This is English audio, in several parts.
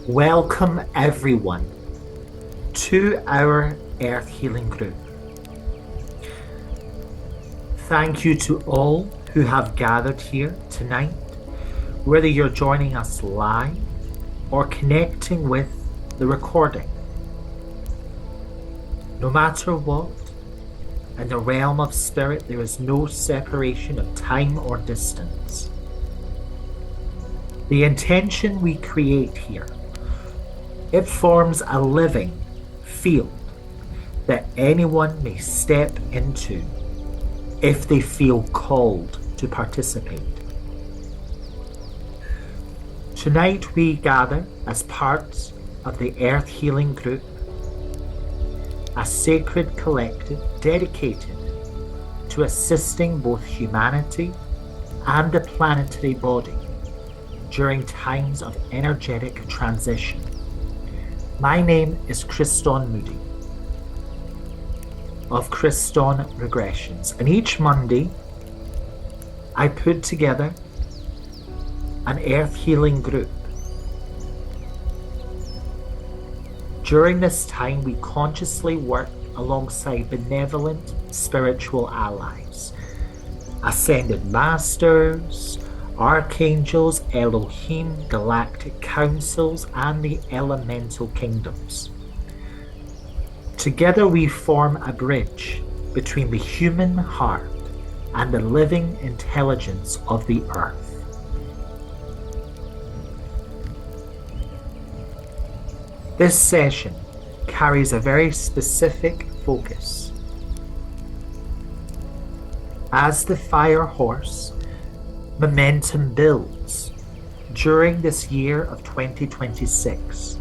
Welcome everyone to our Earth Healing Group. Thank you to all who have gathered here tonight, whether you're joining us live or connecting with the recording. No matter what, in the realm of spirit, there is no separation of time or distance. The intention we create here, it forms a living field that anyone may step into if they feel called to participate. Tonight we gather as parts of the Earth Healing Group, a sacred collective dedicated to assisting both humanity and the planetary body during times of energetic transition. My name is Christon Moodie of Christon Regressions, and each Monday I put together an Earth Healing Group. During this time, we consciously work alongside benevolent spiritual allies, ascended masters, archangels, Elohim, galactic councils, and the elemental kingdoms. Together we form a bridge between the human heart and the living intelligence of the earth. This session carries a very specific focus. As the fire horse, momentum builds during this year of 2026.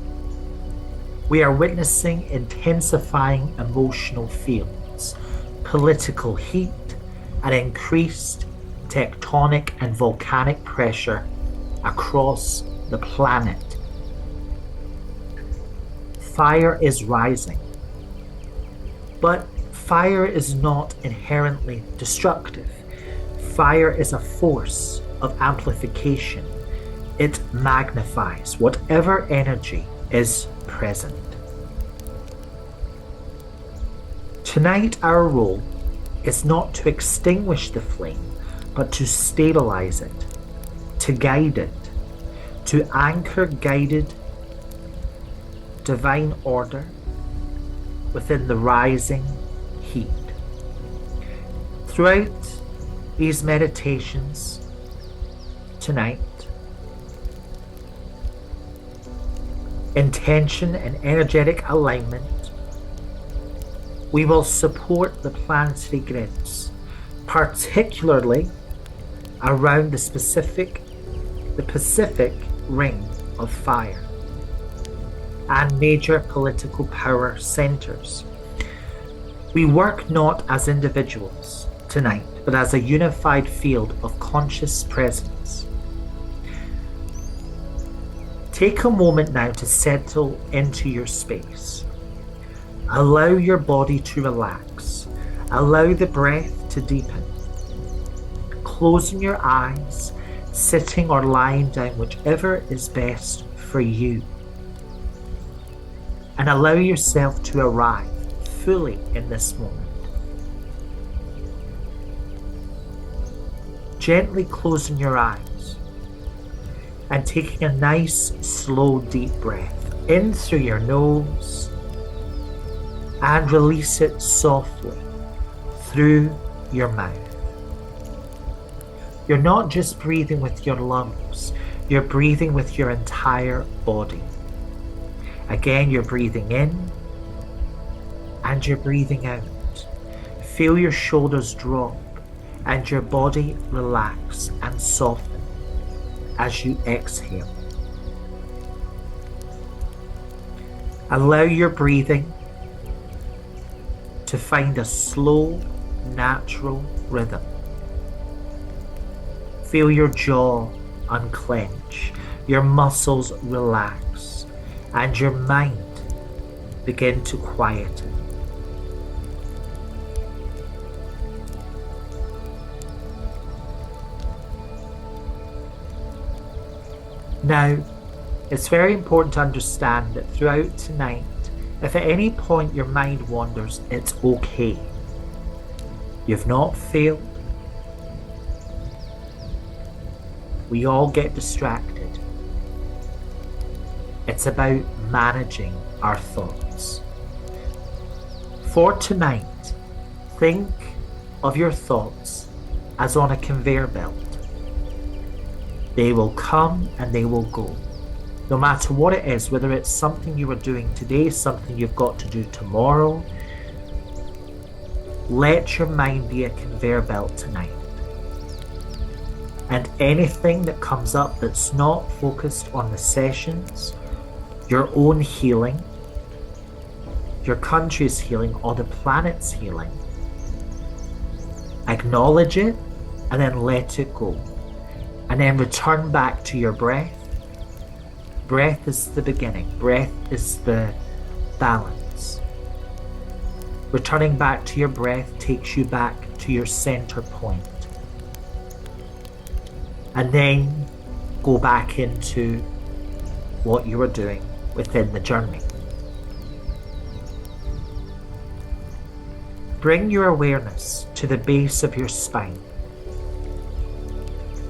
We are witnessing intensifying emotional fields, political heat, and increased tectonic and volcanic pressure across the planet. Fire is rising, but fire is not inherently destructive. Fire is a force of amplification. It magnifies whatever energy is present. Tonight, our role is not to extinguish the flame, but to stabilize it, to guide it, to anchor guided divine order within the rising heat. Throughout these meditations tonight, intention and energetic alignment, we will support the planetary grids, particularly around the Pacific Ring of Fire and major political power centers. We work not as individuals tonight, but as a unified field of conscious presence. Take a moment now to settle into your space. Allow your body to relax. Allow the breath to deepen. Closing your eyes, sitting or lying down, whichever is best for you. And allow yourself to arrive fully in this moment. Gently closing your eyes and taking a nice, slow, deep breath in through your nose and release it softly through your mouth. You're not just breathing with your lungs, you're breathing with your entire body. Again, you're breathing in and you're breathing out. Feel your shoulders drop and your body relax and soften as you exhale. Allow your breathing to find a slow, natural rhythm. Feel your jaw unclench, your muscles relax, and your mind begin to quieten. Now, It's very important to understand that throughout tonight, if at any point your mind wanders, it's okay. You've not failed. We all get distracted. It's about managing our thoughts. For tonight, think of your thoughts as on a conveyor belt. They will come and they will go. No matter what it is, whether it's something you are doing today, something you've got to do tomorrow, let your mind be a conveyor belt tonight. And anything that comes up that's not focused on the sessions, your own healing, your country's healing, or the planet's healing, acknowledge it and then let it go. And then return back to your breath. Breath is the beginning. Breath is the balance. Returning back to your breath takes you back to your center point. And then go back into what you are doing within the journey. Bring your awareness to the base of your spine.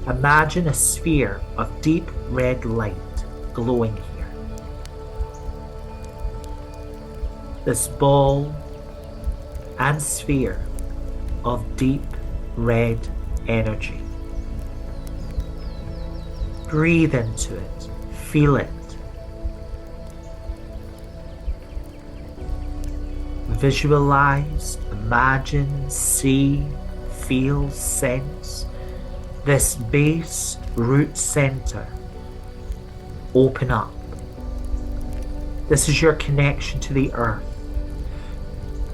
Imagine a sphere of deep red light glowing here. This ball and sphere of deep red energy. Breathe into it, feel it. Visualize, imagine, see, feel, sense this base root center open up. This is your connection to the earth.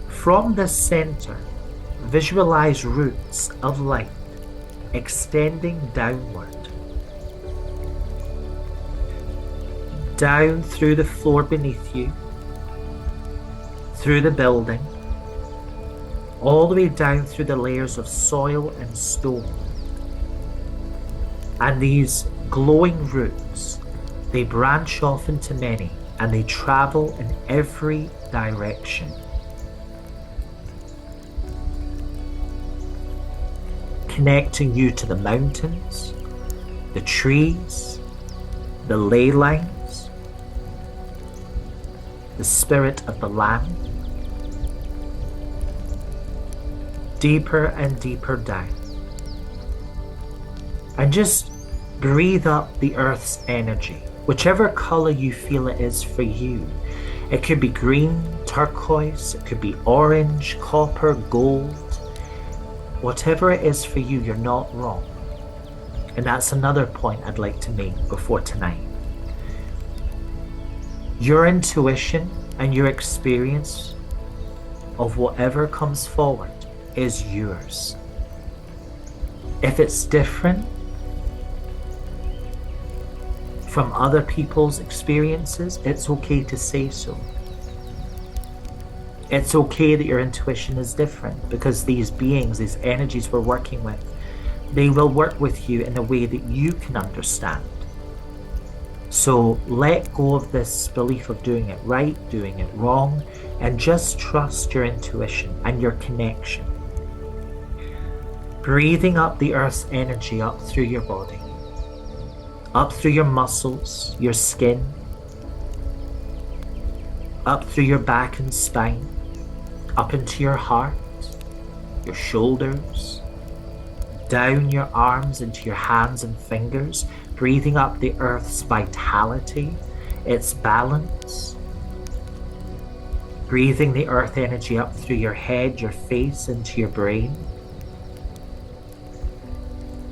From this center, visualize roots of light extending downward, down through the floor beneath you, through the building, all the way down through the layers of soil and stone. And these glowing roots, they branch off into many and they travel in every direction. Connecting you to the mountains, the trees, the ley lines, the spirit of the land. Deeper and deeper down. And just breathe up the earth's energy, whichever color you feel it is for you. It could be green, turquoise, it could be orange, copper, gold. Whatever it is for you, you're not wrong. And that's another point I'd like to make before tonight. Your intuition and your experience of whatever comes forward is yours. If it's different from other people's experiences, it's okay to say so. It's okay that your intuition is different, because these beings, these energies we're working with, they will work with you in a way that you can understand. So let go of this belief of doing it right, doing it wrong, and just trust your intuition and your connection. Breathing up the earth's energy up through your body, up through your muscles, your skin, up through your back and spine, up into your heart, your shoulders, down your arms into your hands and fingers, breathing up the earth's vitality, its balance, breathing the earth energy up through your head, your face, into your brain,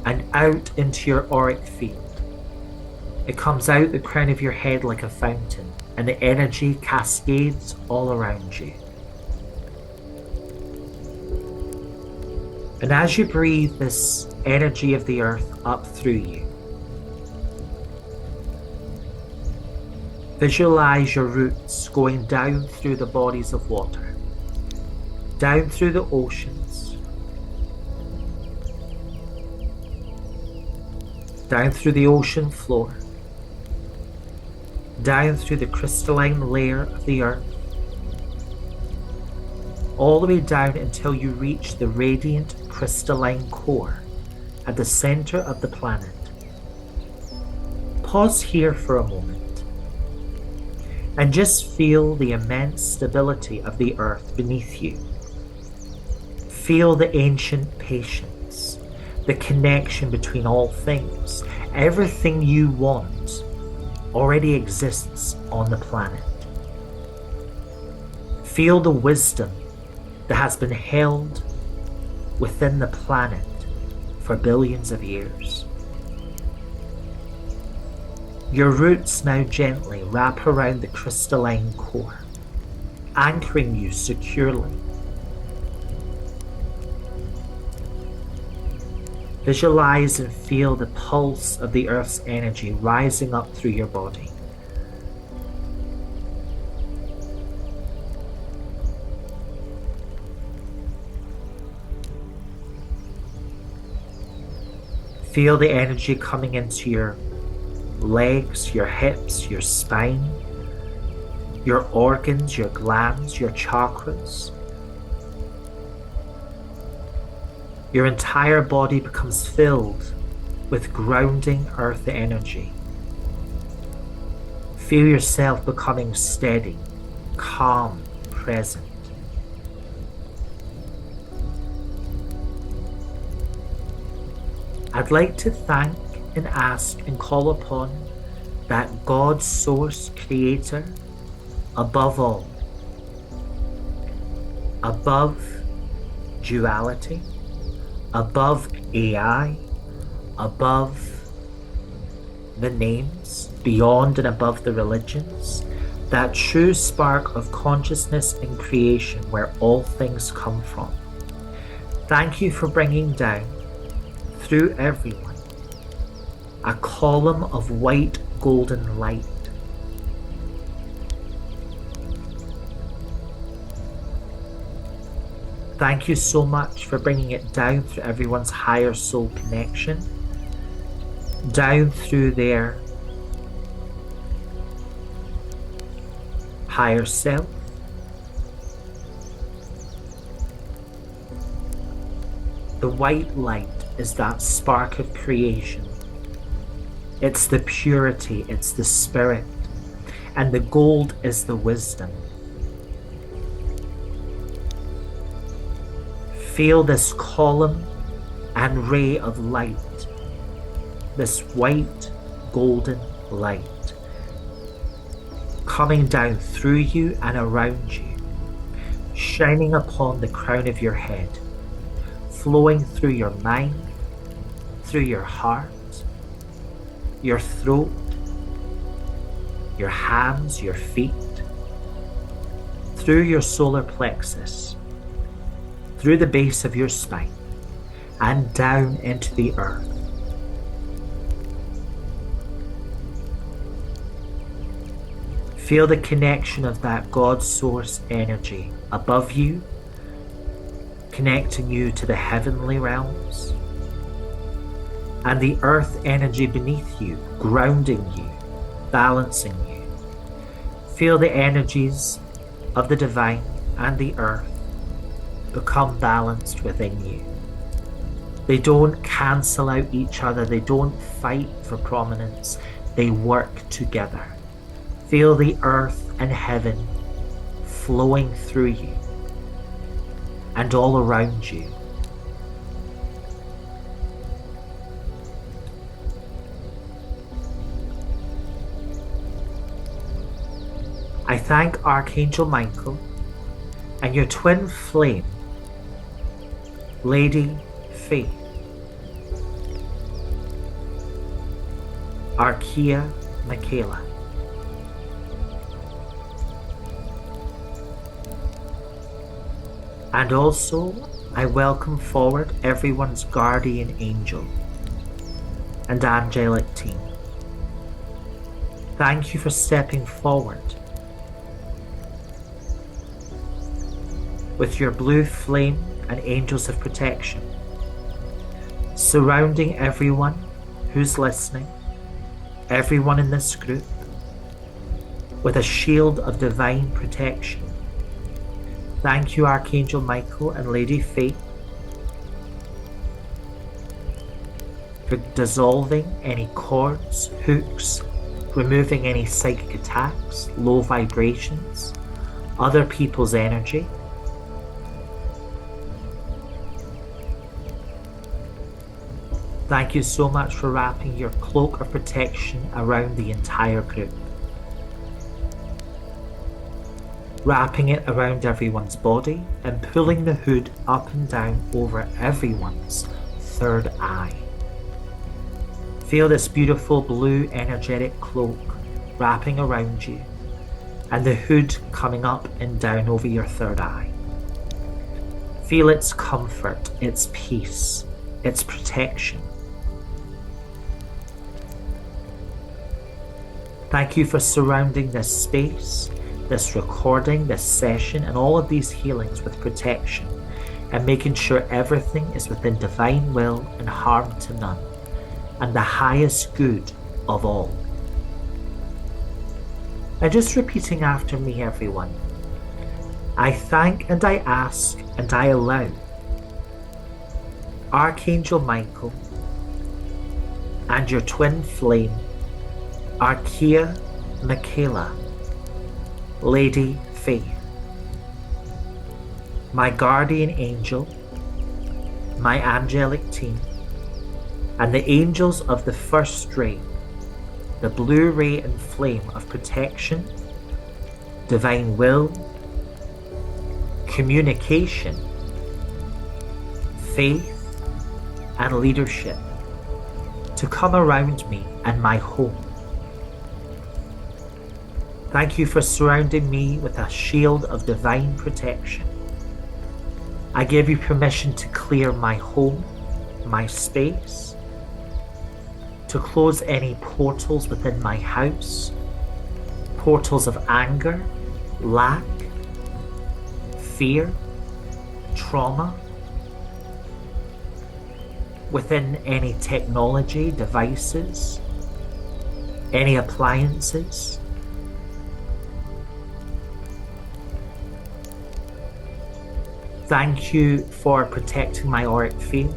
and out into your auric field. It comes out the crown of your head like a fountain, and the energy cascades all around you. And as you breathe this energy of the earth up through you, visualize your roots going down through the bodies of water, down through the oceans, down through the ocean floor, down through the crystalline layer of the earth, all the way down until you reach the radiant crystalline core at the center of the planet. Pause here for a moment and just feel the immense stability of the earth beneath you. Feel the ancient patience, the connection between all things. Everything you want already exists on the planet. Feel the wisdom that has been held within the planet for billions of years. Your roots now gently wrap around the crystalline core, anchoring you securely. Visualize and feel the pulse of the Earth's energy rising up through your body. Feel the energy coming into your legs, your hips, your spine, your organs, your glands, your chakras. Your entire body becomes filled with grounding earth energy. Feel yourself becoming steady, calm, present. I'd like to thank and ask and call upon that God source creator above all, above duality, above AI, above the names, beyond and above the religions, that true spark of consciousness in creation where all things come from. Thank you for bringing down through everyone a column of white golden light. Thank you so much for bringing it down through everyone's higher soul connection, down through their higher self, the white light is that spark of creation. It's the purity, it's the spirit, and the gold is the wisdom. Feel this column and ray of light, this white golden light, coming down through you and around you, shining upon the crown of your head, flowing through your mind, through your heart, your throat, your hands, your feet, through your solar plexus, through the base of your spine, and down into the earth. Feel the connection of that God source energy above you, connecting you to the heavenly realms, and the earth energy beneath you, grounding you, balancing you. Feel the energies of the divine and the earth become balanced within you. They don't cancel out each other, they don't fight for prominence, they work together. Feel the earth and heaven flowing through you and all around you. I thank Archangel Michael and your twin flame, Lady Faith, Archea Michaela. And also, I welcome forward everyone's guardian angel and angelic team. Thank you for stepping forward with your blue flame and angels of protection, surrounding everyone who's listening, everyone in this group, with a shield of divine protection. Thank you, Archangel Michael and Lady Faith, for dissolving any cords, hooks, removing any psychic attacks, low vibrations, other people's energy. Thank you so much for wrapping your cloak of protection around the entire group. Wrapping it around everyone's body and pulling the hood up and down over everyone's third eye. Feel this beautiful blue energetic cloak wrapping around you and the hood coming up and down over your third eye. Feel its comfort, its peace, its protection. Thank you for surrounding this space, this recording, this session, and all of these healings with protection, and making sure everything is within divine will and harm to none, and the highest good of all. And just repeating after me, everyone. I thank and I ask and I allow Archangel Michael and your twin flame, Archea Michaela, Lady Faith, my guardian angel, my angelic team, and the angels of the first ray, the blue ray and flame of protection, divine will, communication, faith, and leadership to come around me and my home. Thank you for surrounding me with a shield of divine protection. I give you permission to clear my home, my space, to close any portals within my house, portals of anger, lack, fear, trauma, within any technology, devices, any appliances. Thank you for protecting my auric field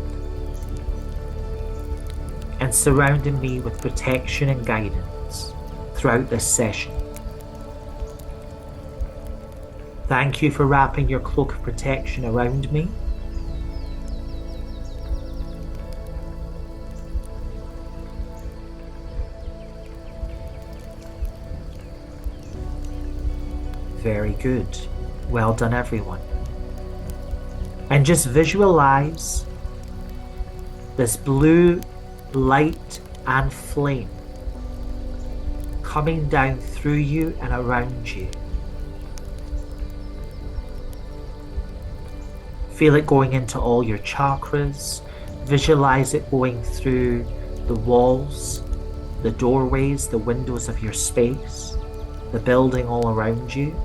and surrounding me with protection and guidance throughout this session. Thank you for wrapping your cloak of protection around me. Very good. Well done, everyone. And just visualize this blue light and flame coming down through you and around you. Feel it going into all your chakras. Visualize it going through the walls, the doorways, the windows of your space, the building all around you.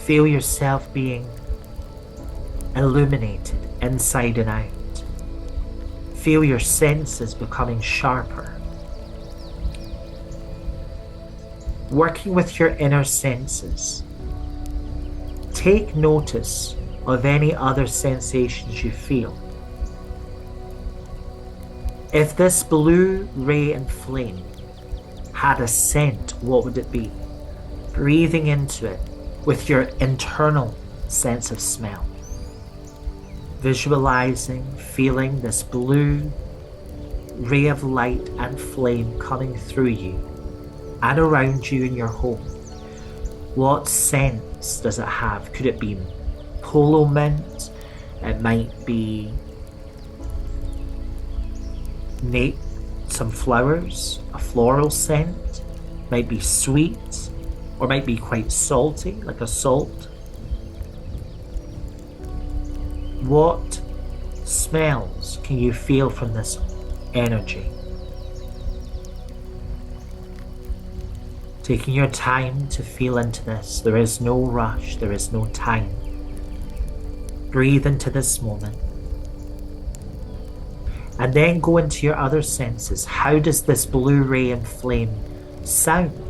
Feel yourself being illuminated inside and out. Feel your senses becoming sharper. Working with your inner senses, take notice of any other sensations you feel. If this blue ray and flame had a scent, what would it be? Breathing into it with your internal sense of smell. Visualizing, feeling this blue ray of light and flame coming through you and around you in your home. What scents does it have? Could it be polo mint? It might be some flowers, a floral scent. Might be sweet, or might be quite salty, like a salt. What smells can you feel from this energy? Taking your time to feel into this. There is no rush, there is no time. Breathe into this moment. And then go into your other senses. How does this blue ray and flame sound?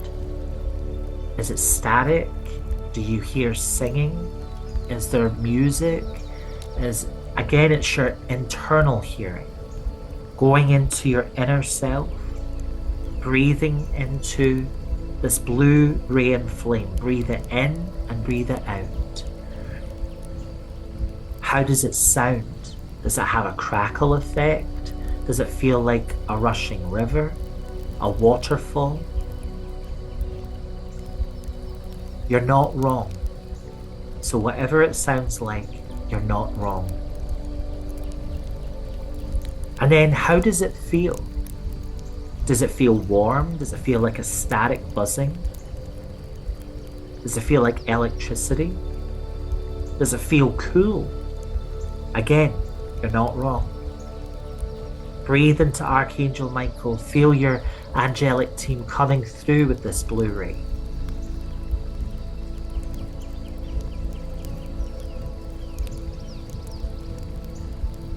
Is it static? Do you hear singing? Is there music? Again, it's your internal hearing. Going into your inner self, breathing into this blue ray and flame. Breathe it in and breathe it out. How does it sound? Does it have a crackle effect? Does it feel like a rushing river? A waterfall? You're not wrong. So whatever it sounds like, you're not wrong. And then how does it feel? Does it feel warm? Does it feel like a static buzzing? Does it feel like electricity? Does it feel cool? Again, you're not wrong. Breathe into Archangel Michael. Feel your angelic team coming through with this blue ray.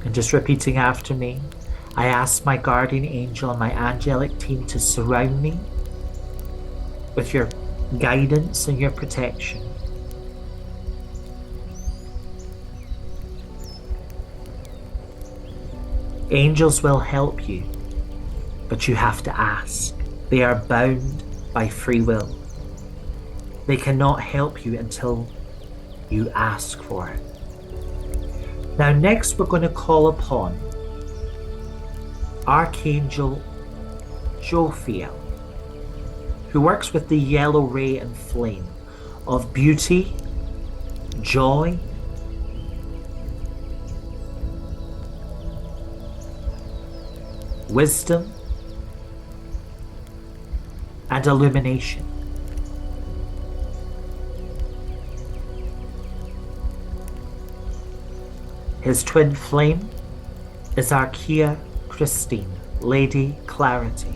And just repeating after me, I ask my guardian angel and my angelic team to surround me with your guidance and your protection. Angels will help you, but you have to ask. They are bound by free will. They cannot help you until you ask for it. Now, next we're going to call upon Archangel Uriel, who works with the yellow ray and flame of beauty, joy, wisdom, and illumination. His twin flame is Archangel Christon, Lady Clarity.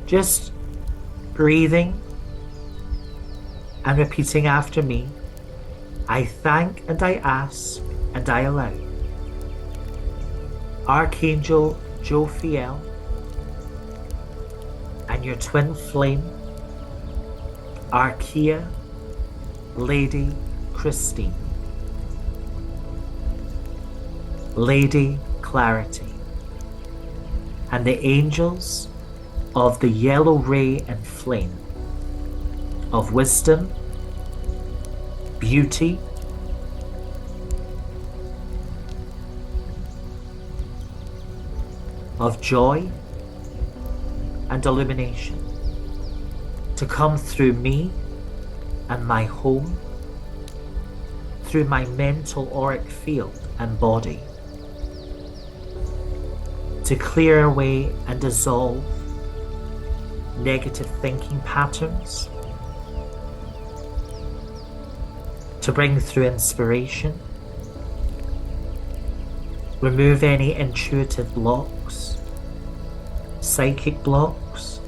Just breathing and repeating after me, I thank and I ask and I allow Archangel Uriel and your twin flame, Archangel Lady Christon, Lady Clarity, and the angels of the yellow ray and flame of wisdom, beauty, of joy, and illumination to come through me and my home, through my mental auric field and body, to clear away and dissolve negative thinking patterns, to bring through inspiration, remove any intuitive blocks, psychic blocks,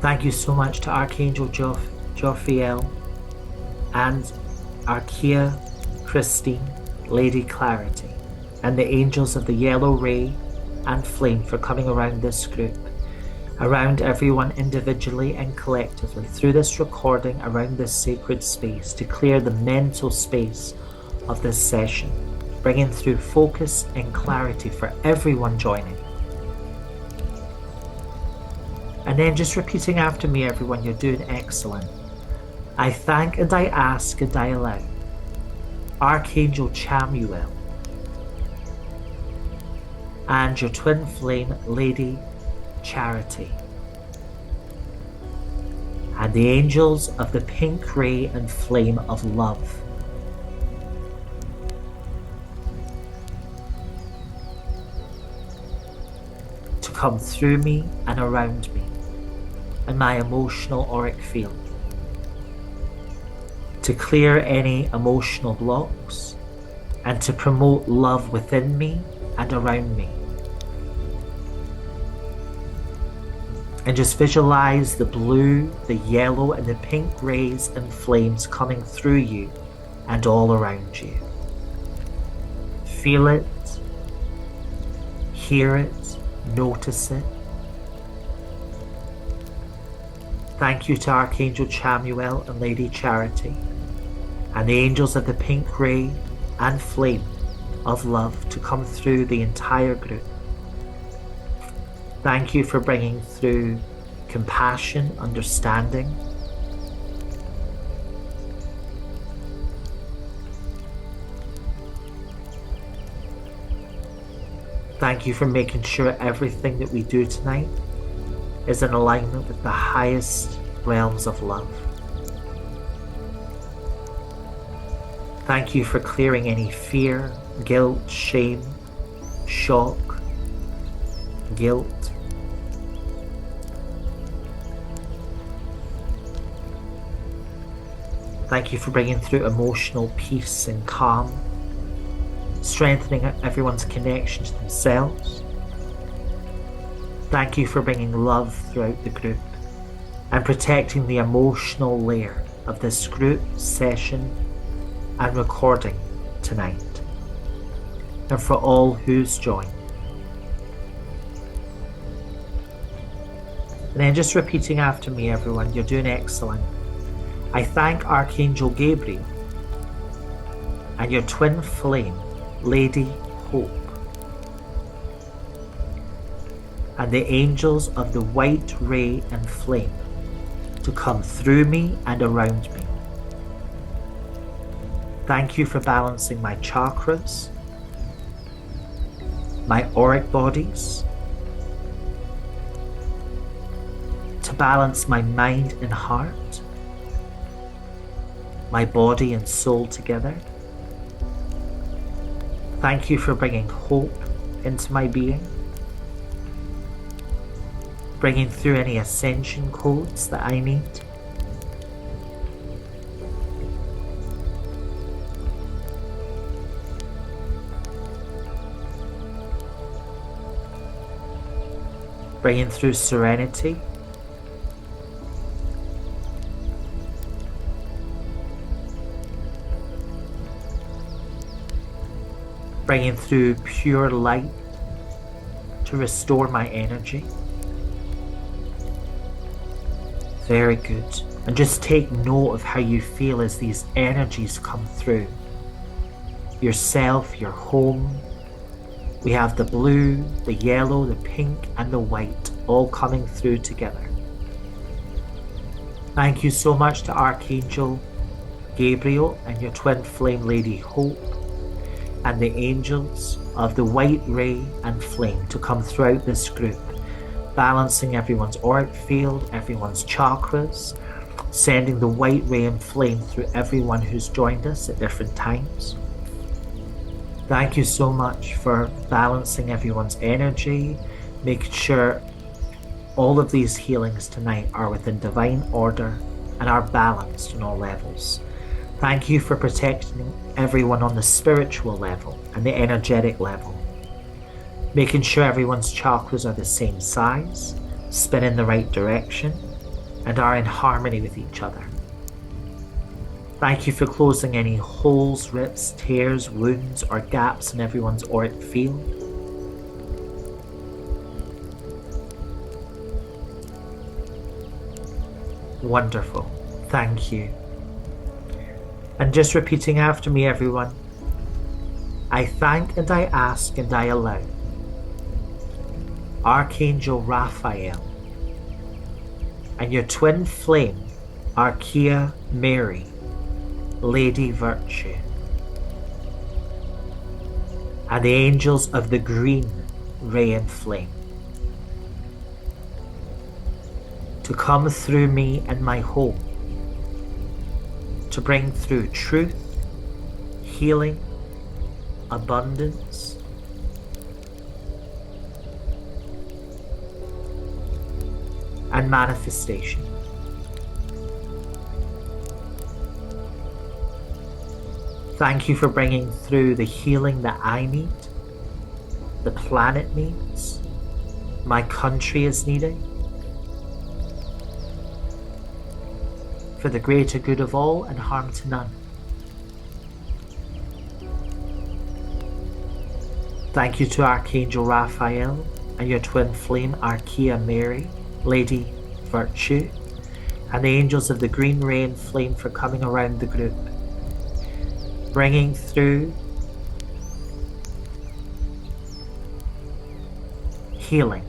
thank you so much to Archangel Uriel and Archangel Christon, Lady Clarity, and the angels of the yellow ray and flame for coming around this group, around everyone individually and collectively through this recording, around this sacred space, to clear the mental space of this session, bringing through focus and clarity for everyone joining. And then just repeating after me, everyone, you're doing excellent. I thank and I ask and I allow Archangel Chamuel and your twin flame, Lady Charity, and the angels of the pink ray and flame of love, to come through me and around me and my emotional auric field, to clear any emotional blocks and to promote love within me and around me. And just visualize the blue, the yellow, and the pink rays and flames coming through you and all around you. Feel it, hear it, notice it. Thank you to Archangel Chamuel and Lady Charity, and the angels of the pink ray and flame of love to come through the entire group. Thank you for bringing through compassion, understanding. Thank you for making sure everything that we do tonight is in alignment with the highest realms of love. Thank you for clearing any fear, guilt, shame, shock, guilt. Thank you for bringing through emotional peace and calm, strengthening everyone's connection to themselves. Thank you for bringing love throughout the group and protecting the emotional layer of this group session and recording tonight, and for all who's joined. And then just repeating after me, everyone, you're doing excellent. I thank Archangel Gabriel and your twin flame, Lady Hope, and the angels of the white ray and flame to come through me and around me. Thank you for balancing my chakras, my auric bodies, to balance my mind and heart, my body and soul together. Thank you for bringing hope into my being, bringing through any ascension codes that I need. Bringing through serenity, bringing through pure light to restore my energy. Very good. And just take note of how you feel as these energies come through. Yourself, your home. We have the blue, the yellow, the pink, and the white all coming through together. Thank you so much to Archangel Gabriel and your twin flame Lady Hope, and the angels of the white ray and flame to come throughout this group, balancing everyone's auric field, everyone's chakras, sending the white ray and flame through everyone who's joined us at different times. Thank you so much for balancing everyone's energy, making sure all of these healings tonight are within divine order and are balanced on all levels. Thank you for protecting everyone on the spiritual level and the energetic level, making sure everyone's chakras are the same size, spin in the right direction, and are in harmony with each other. Thank you for closing any holes, rips, tears, wounds, or gaps in everyone's auric field. Wonderful. Thank you. And just repeating after me, everyone. I thank and I ask and I allow Archangel Raphael and your twin flame, Archaea Mary, Lady Virtue, and the angels of the green ray and flame to come through me and my home to bring through truth, healing, abundance, and manifestation. Thank you for bringing through the healing that I need, the planet needs, my country is needing, for the greater good of all and harm to none. Thank you to Archangel Raphael and your twin flame, Archaea Mary, Lady Virtue, and the angels of the green ray and flame for coming around the group, bringing through healing,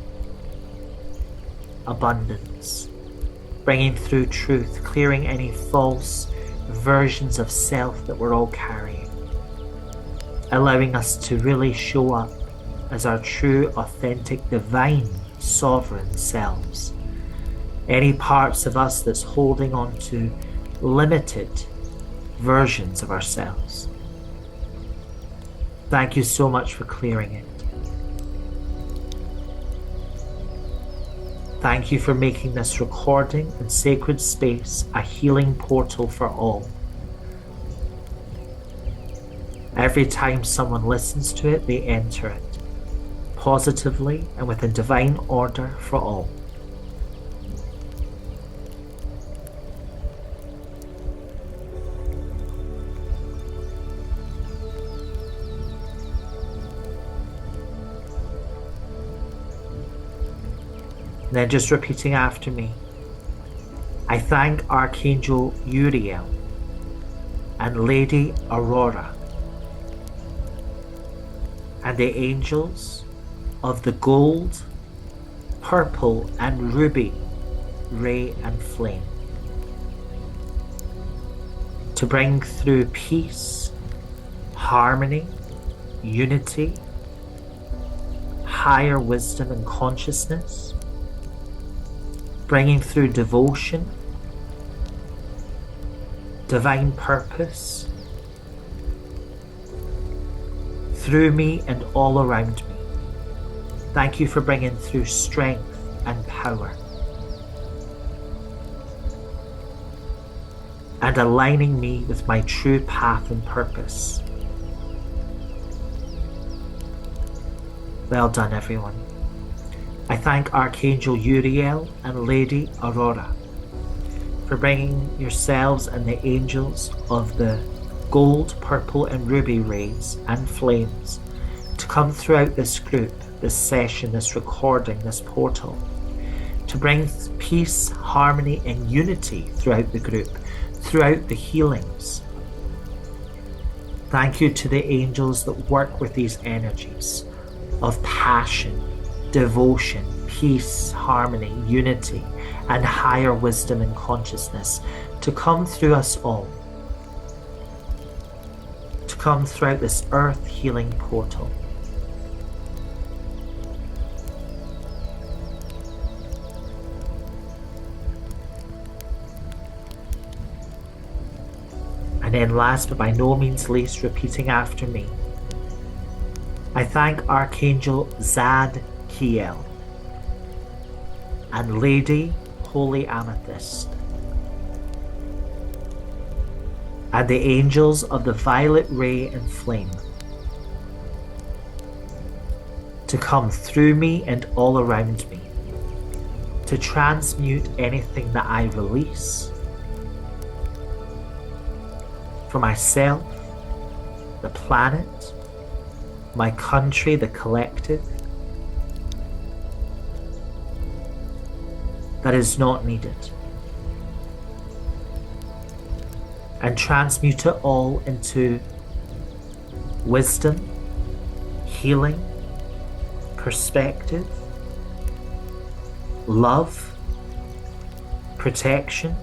abundance, bringing through truth, clearing any false versions of self that we're all carrying, allowing us to really show up as our true, authentic, divine, sovereign selves. Any parts of us that's holding on to limited versions of ourselves. Thank you so much for clearing it. Thank you for making this recording and sacred space a healing portal for all. Every time someone listens to it, they enter it, positively and within divine order for all. And then just repeating after me. I thank Archangel Uriel and Lady Aurora and the angels of the gold, purple, and ruby ray and flame to bring through peace, harmony, unity, higher wisdom and consciousness, bringing through devotion, divine purpose, through me and all around me. Thank you for bringing through strength and power, and aligning me with my true path and purpose. Well done, everyone. I thank Archangel Uriel and Lady Aurora for bringing yourselves and the angels of the gold, purple, and ruby rays and flames to come throughout this group, this session, this recording, this portal, to bring peace, harmony, and unity throughout the group, throughout the healings. Thank you to the angels that work with these energies of passion, devotion, peace, harmony, unity, and higher wisdom and consciousness to come through us all, to come throughout this earth healing portal. And then last but by no means least, repeating after me. I thank Archangel Zadkiel and Lady Holy Amethyst and the angels of the violet ray and flame to come through me and all around me, to transmute anything that I release for myself, the planet, my country, the collective, that is not needed, and transmute it all into wisdom, healing, perspective, love, protection,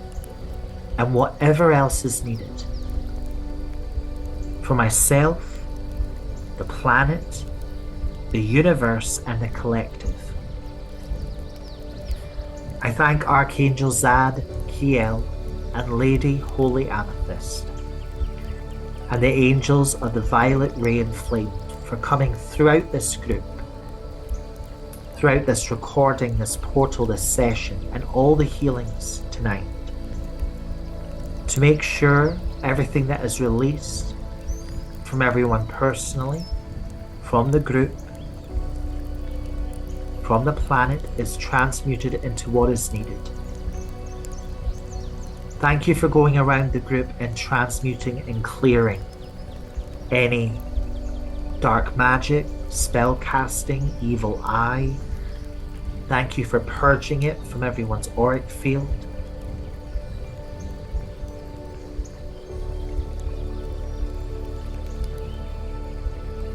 and whatever else is needed for myself, the planet, the universe, and the collective. I thank Archangel Zadkiel and Lady Holy Amethyst and the angels of the violet ray and flame for coming throughout this group, throughout this recording, this portal, this session, and all the healings tonight, to make sure everything that is released from everyone personally, from the group, from the planet is transmuted into what is needed. Thank you for going around the group and transmuting and clearing any dark magic, spell casting, evil eye. Thank you for purging it from everyone's auric field.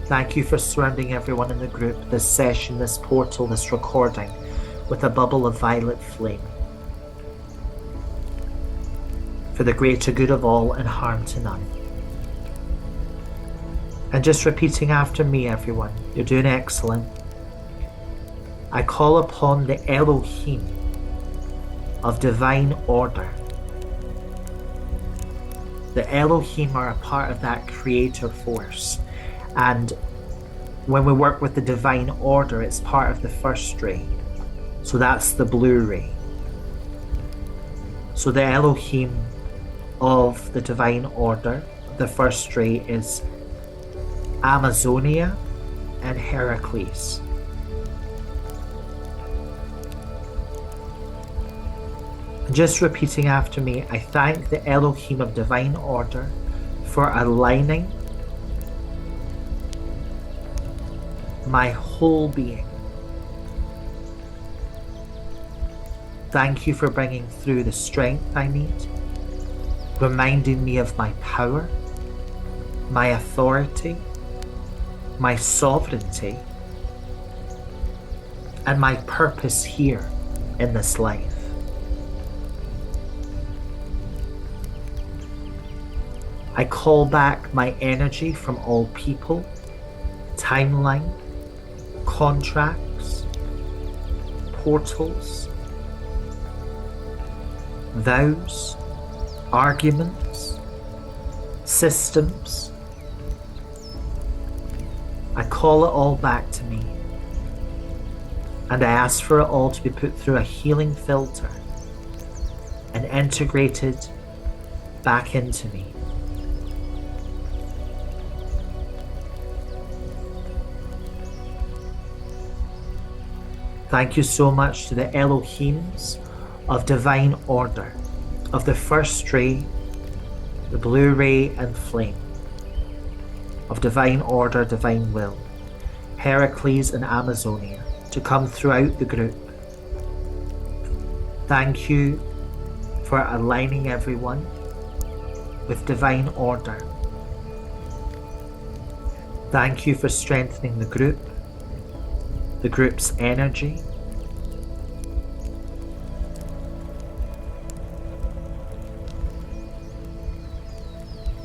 Thank you for surrounding everyone in the group, this session, this portal, this recording, with a bubble of violet flame. For the greater good of all and harm to none. And just repeating after me, everyone, you're doing excellent. I call upon the Elohim of divine order. The Elohim are a part of that creator force. And when we work with the divine order, it's part of the first ray. So that's the blue ray. So the Elohim of the divine order, the first ray, is Amazonia and Heracles. Just repeating after me, I thank the Elohim of divine order for aligning my whole being. Thank you for bringing through the strength I need, reminding me of my power, my authority, my sovereignty, and my purpose here in this life. I call back my energy from all people, timeline, contracts, portals, vows, arguments, systems. I call it all back to me, and I ask for it all to be put through a healing filter and integrated back into me. Thank you so much to the Elohims of divine order, of the first ray, the blue ray and flame, of divine order, divine will, Heracles and Amazonia, to come throughout the group. Thank you for aligning everyone with divine order. Thank you for strengthening the group's energy.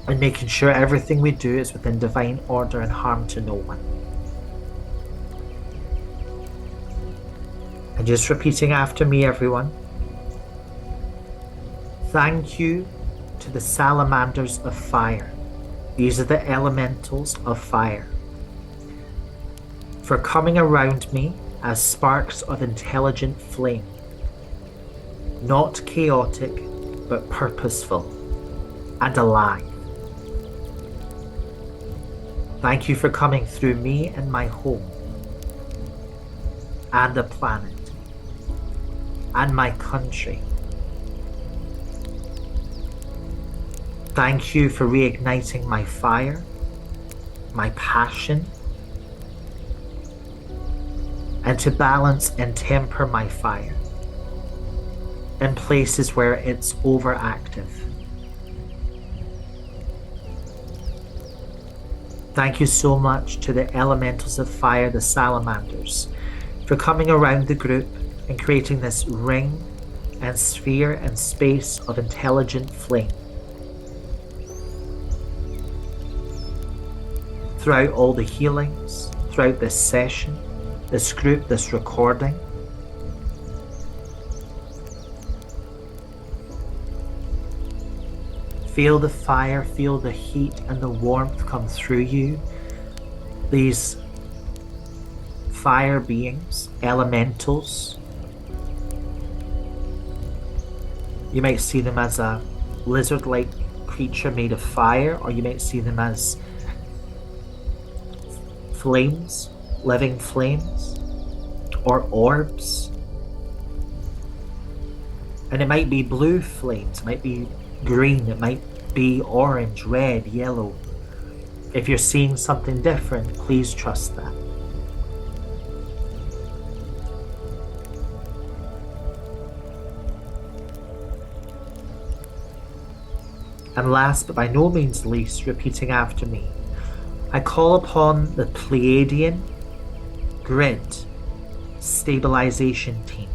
And making sure everything we do is within divine order and harm to no one. And just repeating after me, everyone. Thank you to the salamanders of fire. These are the elementals of fire, for coming around me as sparks of intelligent flame, not chaotic, but purposeful and alive. Thank you for coming through me and my home, and the planet, and my country. Thank you for reigniting my fire, my passion, and to balance and temper my fire in places where it's overactive. Thank you so much to the elementals of fire, the salamanders, for coming around the group and creating this ring and sphere and space of intelligent flame. Throughout all the healings, throughout this session, this group, this recording. Feel the fire, feel the heat and the warmth come through you. These fire beings, elementals. You might see them as a lizard-like creature made of fire, or you might see them as flames, living flames, or orbs. And it might be blue flames, it might be green, it might be orange, red, yellow. If you're seeing something different, please trust that. And last but by no means least, repeating after me, I call upon the Pleiadian grid stabilization team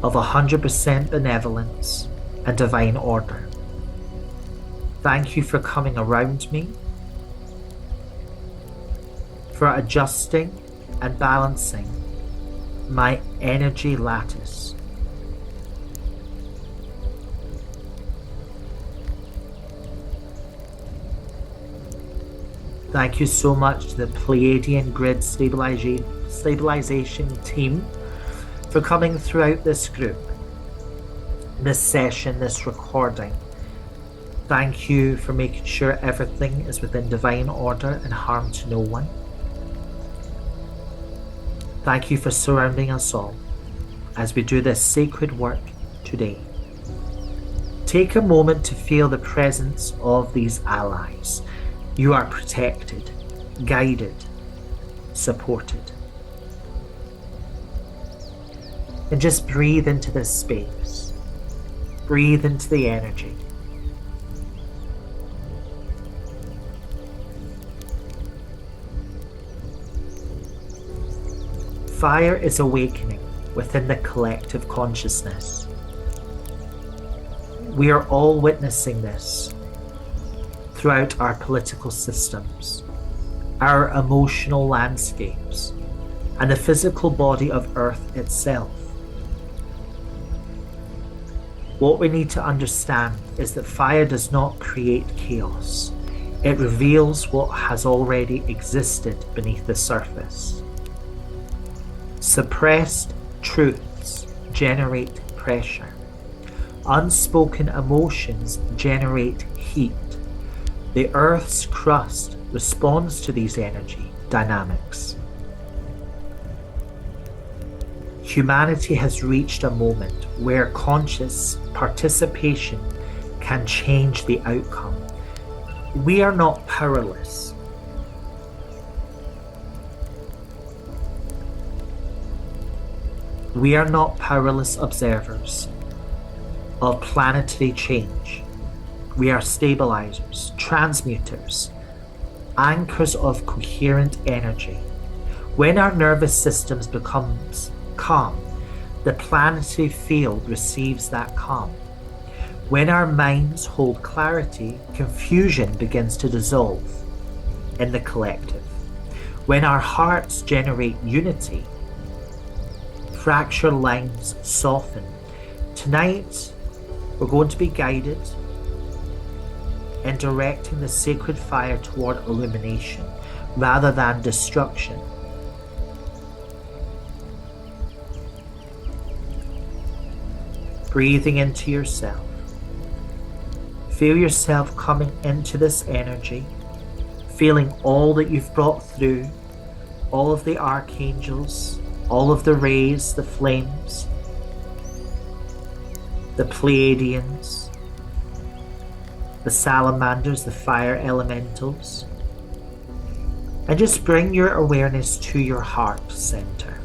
of 100% benevolence and divine order. Thank you for coming around me, for adjusting and balancing my energy lattice. Thank you so much to the Pleiadian Grid Stabilization team for coming throughout this group, this session, this recording. Thank you for making sure everything is within divine order and harm to no one. Thank you for surrounding us all as we do this sacred work today. Take a moment to feel the presence of these allies. You are protected, guided, supported. And just breathe into this space. Breathe into the energy. Fire is awakening within the collective consciousness. We are all witnessing this throughout our political systems, our emotional landscapes, and the physical body of Earth itself. What we need to understand is that fire does not create chaos. It reveals what has already existed beneath the surface. Suppressed truths generate pressure. Unspoken emotions generate heat. The Earth's crust responds to these energy dynamics. Humanity has reached a moment where conscious participation can change the outcome. We are not powerless. We are not powerless observers of planetary change. We are stabilizers, transmuters, anchors of coherent energy. When our nervous systems becomes calm, the planetary field receives that calm. When our minds hold clarity, confusion begins to dissolve in the collective. When our hearts generate unity, fracture lines soften. Tonight, we're going to be guided in directing the sacred fire toward illumination rather than destruction. Breathing into yourself. Feel yourself coming into this energy, feeling all that you've brought through, all of the archangels, all of the rays, the flames, the Pleiadians, the salamanders, the fire elementals. And just bring your awareness to your heart center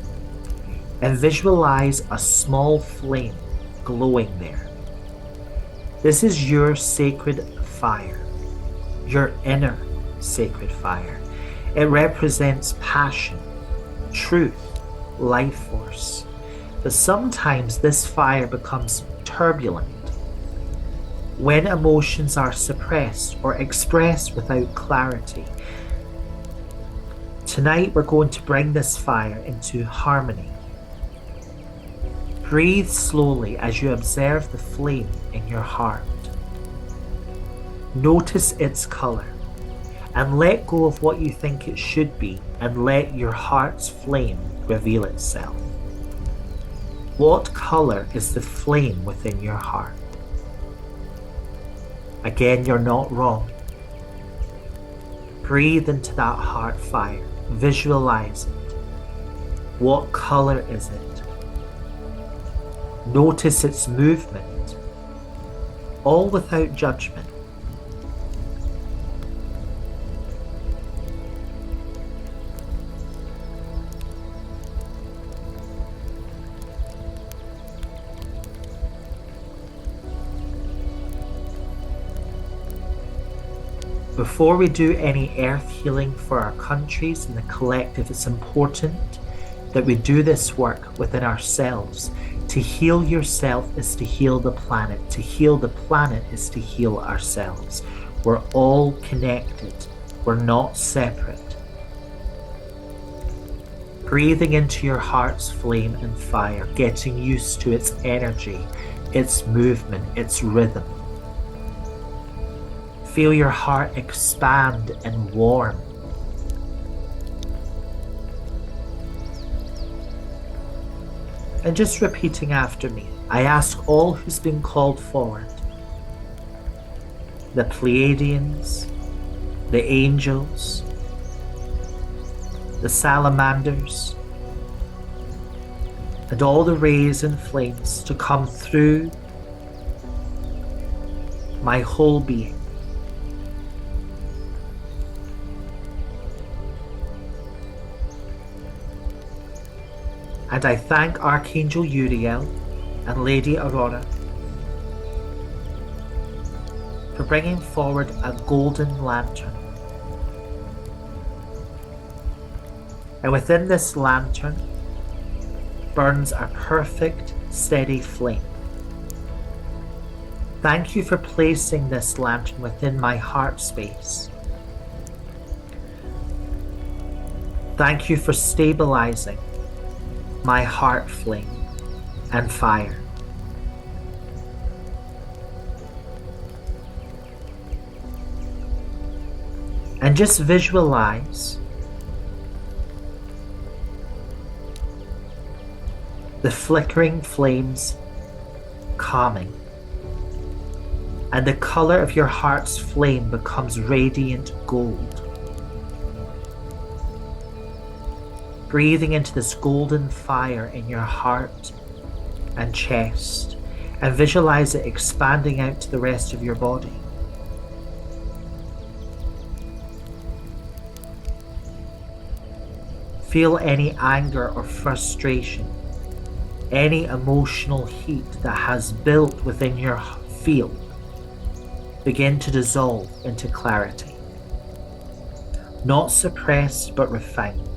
and visualize a small flame glowing there. This is your sacred fire, your inner sacred fire. It represents passion, truth, life force. But sometimes this fire becomes turbulent when emotions are suppressed or expressed without clarity. Tonight we're going to bring this fire into harmony. Breathe slowly as you observe the flame in your heart. Notice its color and let go of what you think it should be and let your heart's flame reveal itself. What color is the flame within your heart? Again, you're not wrong. Breathe into that heart fire. Visualize it. What color is it? Notice its movement, all without judgment. Before we do any earth healing for our countries and the collective, it's important that we do this work within ourselves. To heal yourself is to heal the planet. To heal the planet is to heal ourselves. We're all connected. We're not separate. Breathing into your heart's flame and fire, getting used to its energy, its movement, its rhythm. Feel your heart expand and warm. And just repeating after me, I ask all who's been called forward, the Pleiadians, the angels, the salamanders, and all the rays and flames to come through my whole being. And I thank Archangel Uriel and Lady Aurora for bringing forward a golden lantern. And within this lantern burns a perfect, steady flame. Thank you for placing this lantern within my heart space. Thank you for stabilizing my heart flame and fire. And just visualize the flickering flames calming, and the color of your heart's flame becomes radiant gold. Breathing into this golden fire in your heart and chest, and visualize it expanding out to the rest of your body. Feel any anger or frustration, any emotional heat that has built within your field begin to dissolve into clarity. Not suppressed, but refined.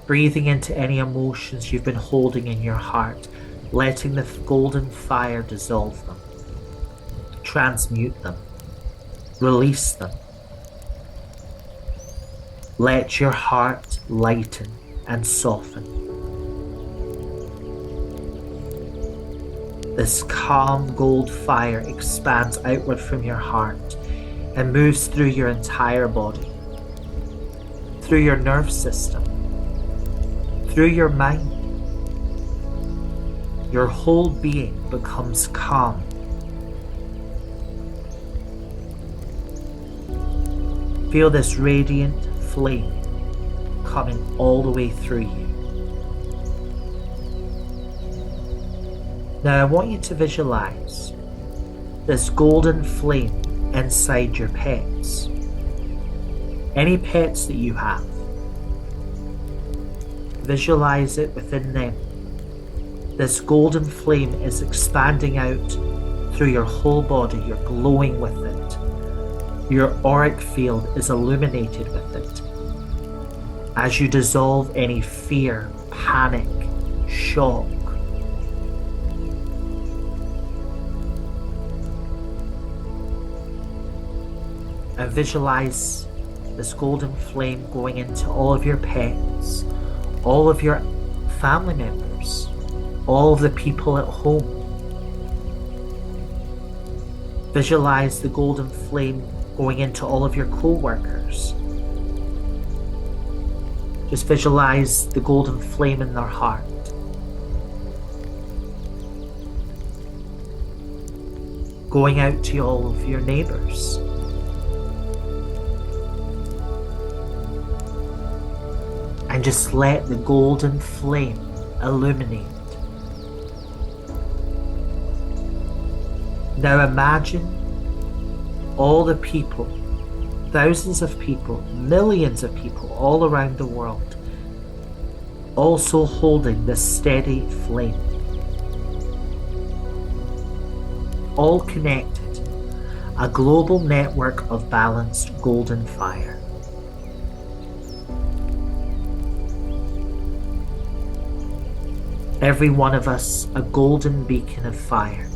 Breathing into any emotions you've been holding in your heart, letting the golden fire dissolve them, transmute them, release them. Let your heart lighten and soften. This calm gold fire expands outward from your heart and moves through your entire body, through your nerve system, through your mind. Your whole being becomes calm. Feel this radiant flame coming all the way through you. Now I want you to visualize this golden flame inside your pets. Any pets that you have. Visualize it within them. This golden flame is expanding out through your whole body. You're glowing with it. Your auric field is illuminated with it. As you dissolve any fear, panic, shock, and visualize this golden flame going into all of your pets, all of your family members, all of the people at home. Visualize the golden flame going into all of your co-workers. Just visualize the golden flame in their heart. Going out to all of your neighbors. And just let the golden flame illuminate. Now imagine all the people, thousands of people, millions of people all around the world, also holding this steady flame. all connected, a global network of balanced golden fire. Every one of us a golden beacon of fire.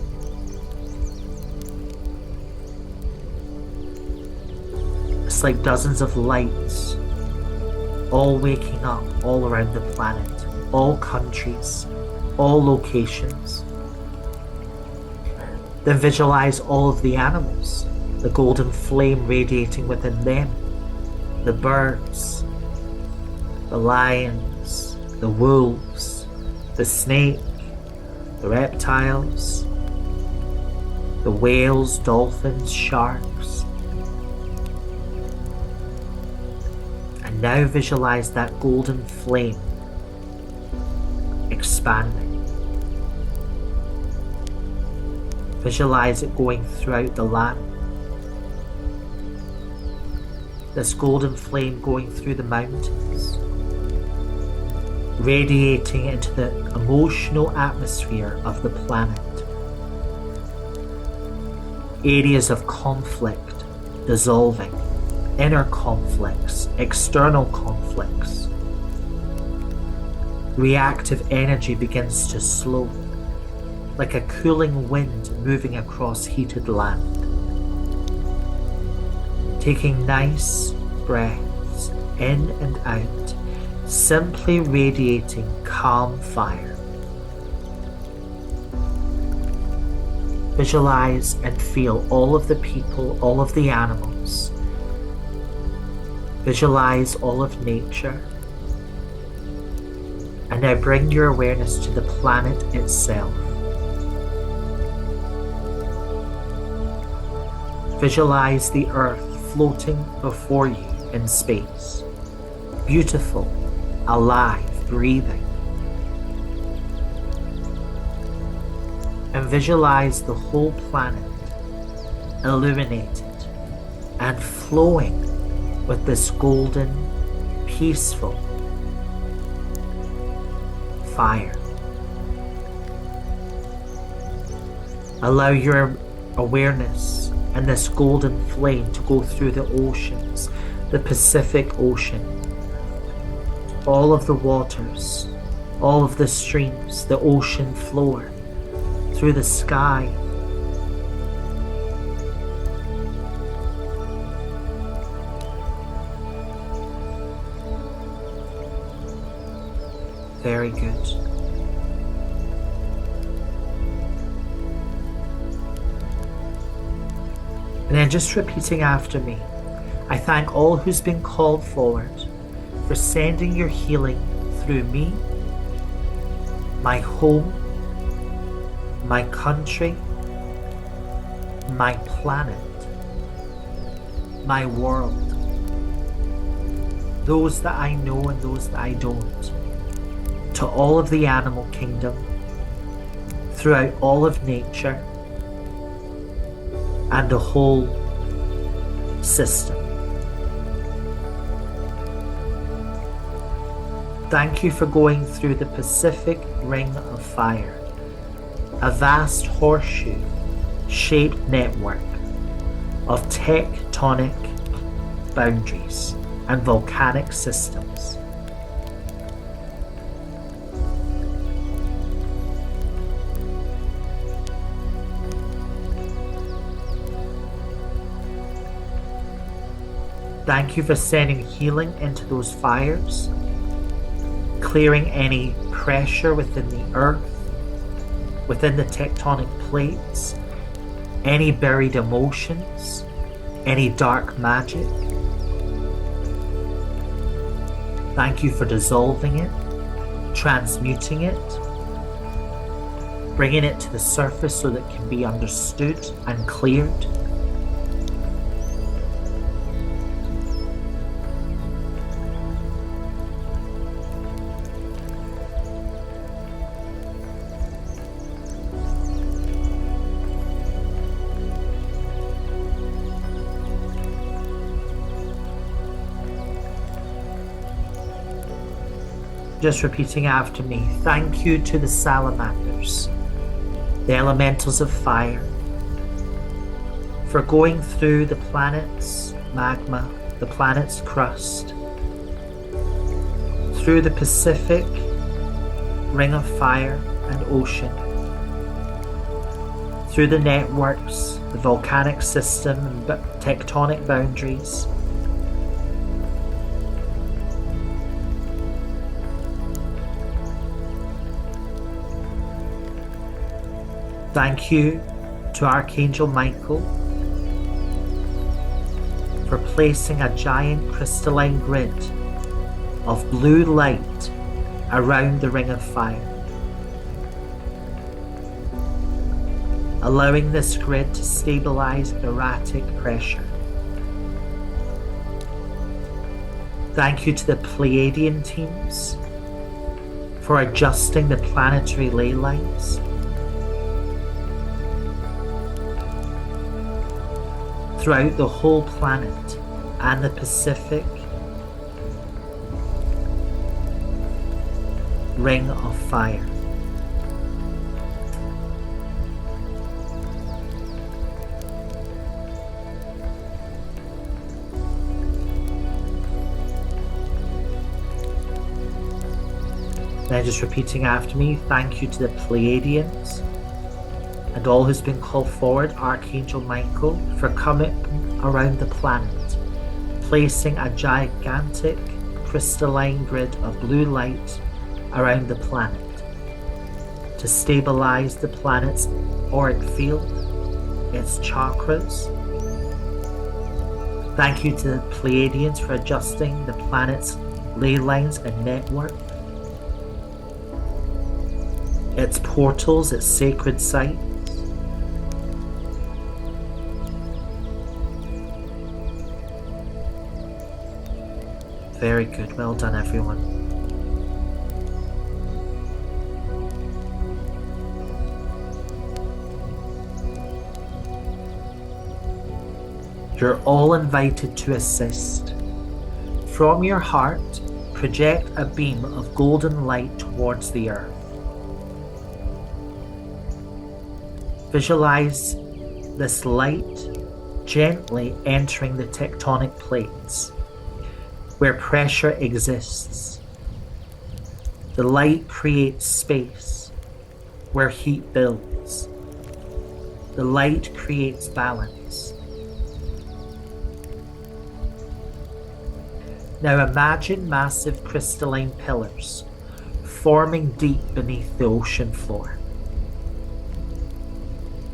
It's like dozens of lights, all waking up all around the planet, all countries, all locations. Then visualize all of the animals, the golden flame radiating within them, the birds, the lions, the wolves, the snake, the reptiles, the whales, dolphins, sharks. And now visualize that golden flame expanding. Visualize it going throughout the land. This golden flame going through the mountains, radiating into the emotional atmosphere of the planet. Areas of conflict dissolving, inner conflicts, external conflicts. Reactive energy begins to slow, like a cooling wind moving across heated land. Taking nice breaths in and out, simply radiating calm fire. Visualize and feel all of the people, all of the animals. Visualize all of nature. And now bring your awareness to the planet itself. Visualize the earth floating before you in space. Beautiful, alive, breathing. And visualize the whole planet illuminated and flowing with this golden, peaceful fire. Allow your awareness and this golden flame to go through the oceans, the Pacific Ocean, all of the waters, all of the streams, the ocean floor, through the sky. Very good. And then just repeating after me. I thank all who's been called forward for sending your healing through me, my home, my country, my planet, my world, those that I know and those that I don't, to all of the animal kingdom, throughout all of nature, and the whole system. Thank you for going through the Pacific Ring of Fire, a vast horseshoe-shaped network of tectonic boundaries and volcanic systems. Thank you for sending healing into those fires, clearing any pressure within the earth, within the tectonic plates, any buried emotions, any dark magic. Thank you for dissolving it, transmuting it, bringing it to the surface so that it can be understood and cleared. Just repeating after me. Thank you to the salamanders, the elementals of fire, for going through the planet's magma, the planet's crust, through the Pacific ring of fire and ocean, through the networks, the volcanic system and tectonic boundaries, thank you to Archangel Michael for placing a giant crystalline grid of blue light around the ring of fire, allowing this grid to stabilize erratic pressure. Thank you to the Pleiadian teams for adjusting the planetary ley lines throughout the whole planet and the Pacific ring of fire. Now just repeating after me, thank you to the Pleiadians and all who's been called forward, Archangel Michael, for coming around the planet, placing a gigantic crystalline grid of blue light around the planet to stabilize the planet's auric field, its chakras. Thank you to the Pleiadians for adjusting the planet's ley lines and network, its portals, its sacred sites. Very good, well done everyone. You're all invited to assist. From your heart, project a beam of golden light towards the earth. Visualize this light gently entering the tectonic plates where pressure exists. The light creates space where heat builds. The light creates balance. Now imagine massive crystalline pillars forming deep beneath the ocean floor.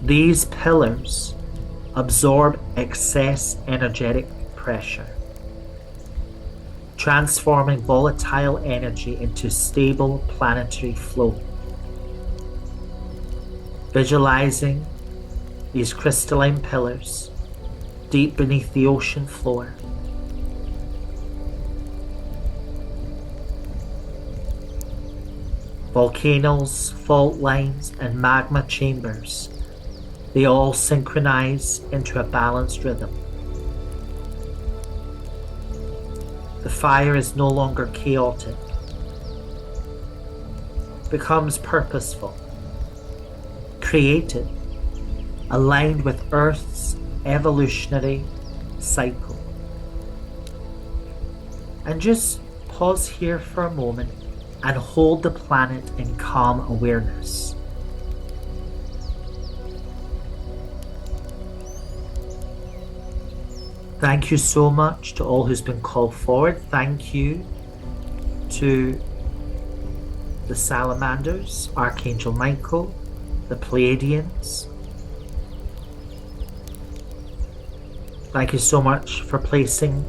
These pillars absorb excess energetic pressure, transforming volatile energy into stable planetary flow. Visualizing these crystalline pillars deep beneath the ocean floor. Volcanoes, fault lines, and magma chambers, they all synchronize into a balanced rhythm. The fire is no longer chaotic, becomes purposeful, created, aligned with Earth's evolutionary cycle. And just pause here for a moment and hold the planet in calm awareness. Thank you so much to all who's been called forward. Thank you to the Salamanders, Archangel Michael, the Pleiadians. Thank you so much for placing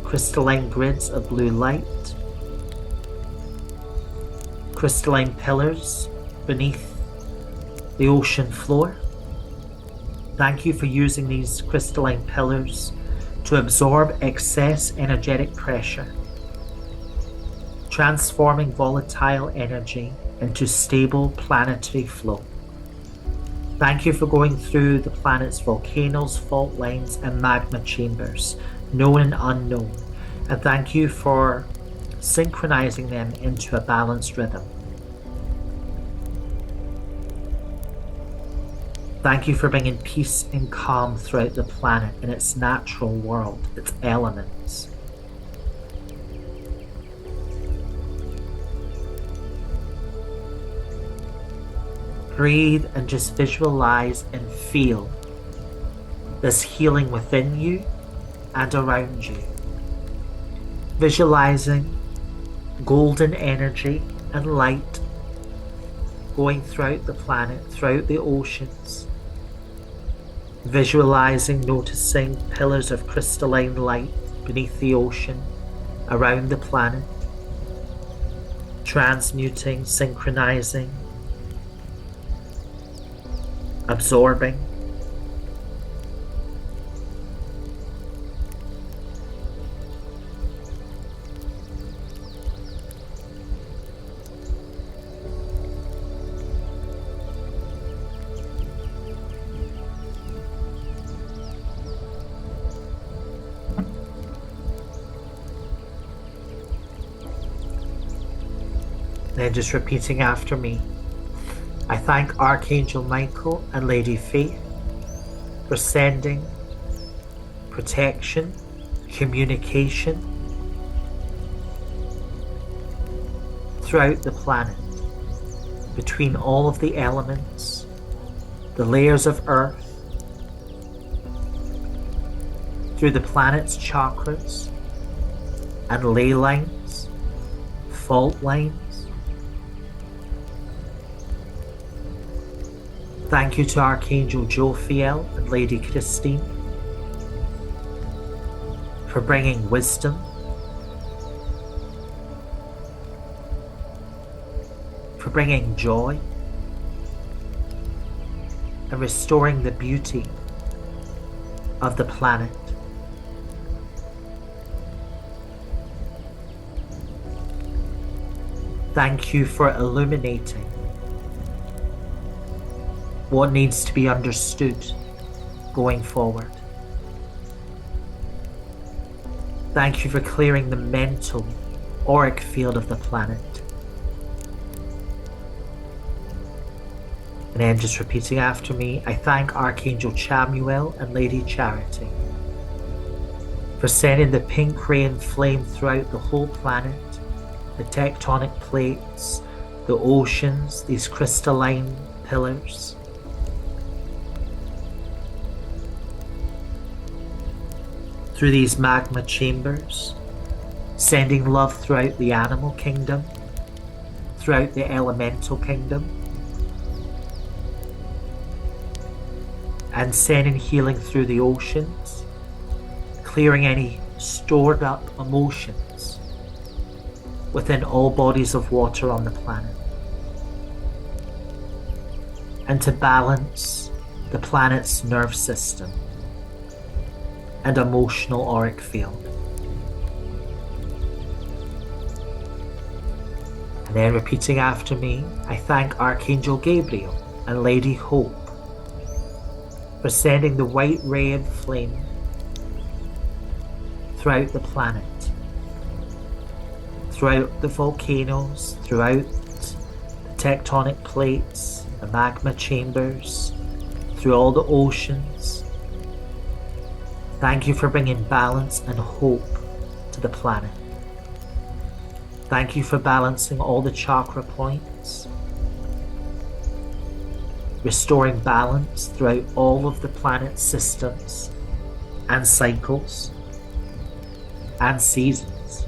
crystalline grids of blue light, crystalline pillars beneath the ocean floor. Thank you for using these crystalline pillars to absorb excess energetic pressure, transforming volatile energy into stable planetary flow. Thank you for going through the planet's volcanoes, fault lines, and magma chambers, known and unknown, and thank you for synchronizing them into a balanced rhythm. Thank you for bringing peace and calm throughout the planet in its natural world, its elements. Breathe and just visualize and feel this healing within you and around you. Visualizing golden energy and light going throughout the planet, throughout the oceans. Visualizing, noticing pillars of crystalline light beneath the ocean, around the planet. Transmuting, synchronizing, absorbing. Then just repeating after me. I thank Archangel Michael and Lady Faith for sending protection, communication throughout the planet, between all of the elements, the layers of Earth, through the planet's chakras and ley lines, fault lines. Thank you to Archangel Uriel and Lady Christon for bringing wisdom, for bringing joy, and restoring the beauty of the planet. Thank you for illuminating what needs to be understood going forward. Thank you for clearing the mental auric field of the planet. And then just repeating after me, I thank Archangel Chamuel and Lady Charity for sending the pink ray and flame throughout the whole planet, the tectonic plates, the oceans, these crystalline pillars. Through these magma chambers, sending love throughout the animal kingdom, throughout the elemental kingdom, and sending healing through the oceans, clearing any stored up emotions within all bodies of water on the planet, and to balance the planet's nerve system and emotional auric field. And then repeating after me, I thank Archangel Gabriel and Lady Hope for sending the white ray and flame throughout the planet, throughout the volcanoes, throughout the tectonic plates, the magma chambers, through all the oceans. Thank you for bringing balance and hope to the planet. Thank you for balancing all the chakra points, restoring balance throughout all of the planet's systems and cycles and seasons.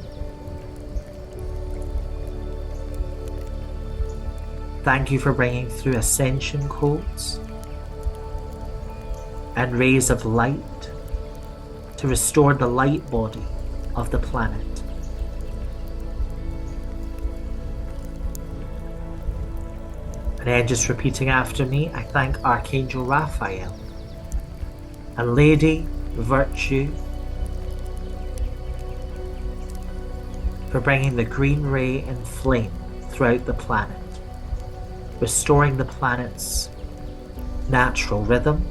Thank you for bringing through ascension codes and rays of light to restore the light body of the planet. And then just repeating after me, I thank Archangel Raphael and Lady Virtue for bringing the green ray and flame throughout the planet, restoring the planet's natural rhythm,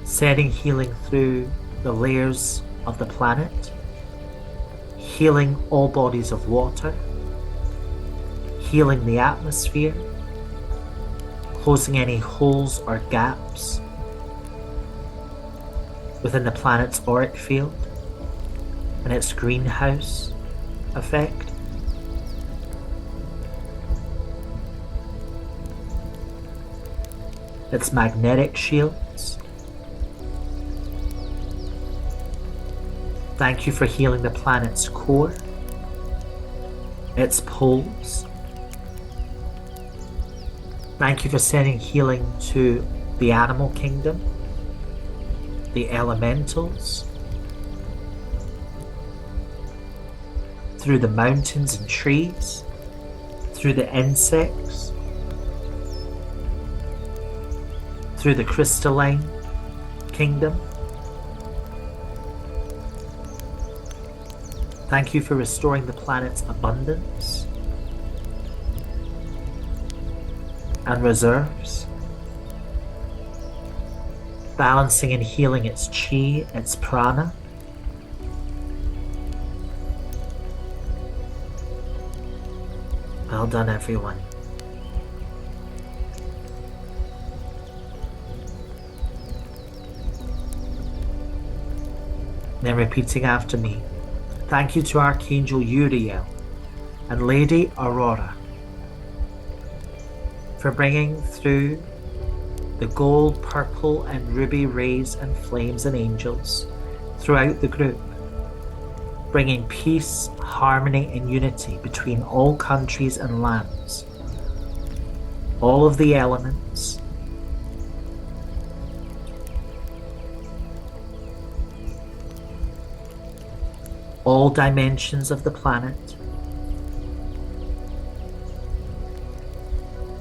setting healing through the layers of the planet, healing all bodies of water, healing the atmosphere, closing any holes or gaps within the planet's auric field and its greenhouse effect. Its magnetic shields. Thank you for healing the planet's core, its poles. Thank you for sending healing to the animal kingdom, the elementals, through the mountains and trees, through the insects, through the crystalline kingdom. Thank you for restoring the planet's abundance and reserves, balancing and healing its chi, its prana. Well done, everyone. Then repeating after me. Thank you to Archangel Uriel and Lady Aurora for bringing through the gold, purple, and ruby rays and flames and angels throughout the group, bringing peace, harmony, and unity between all countries and lands, all of the elements, all dimensions of the planet,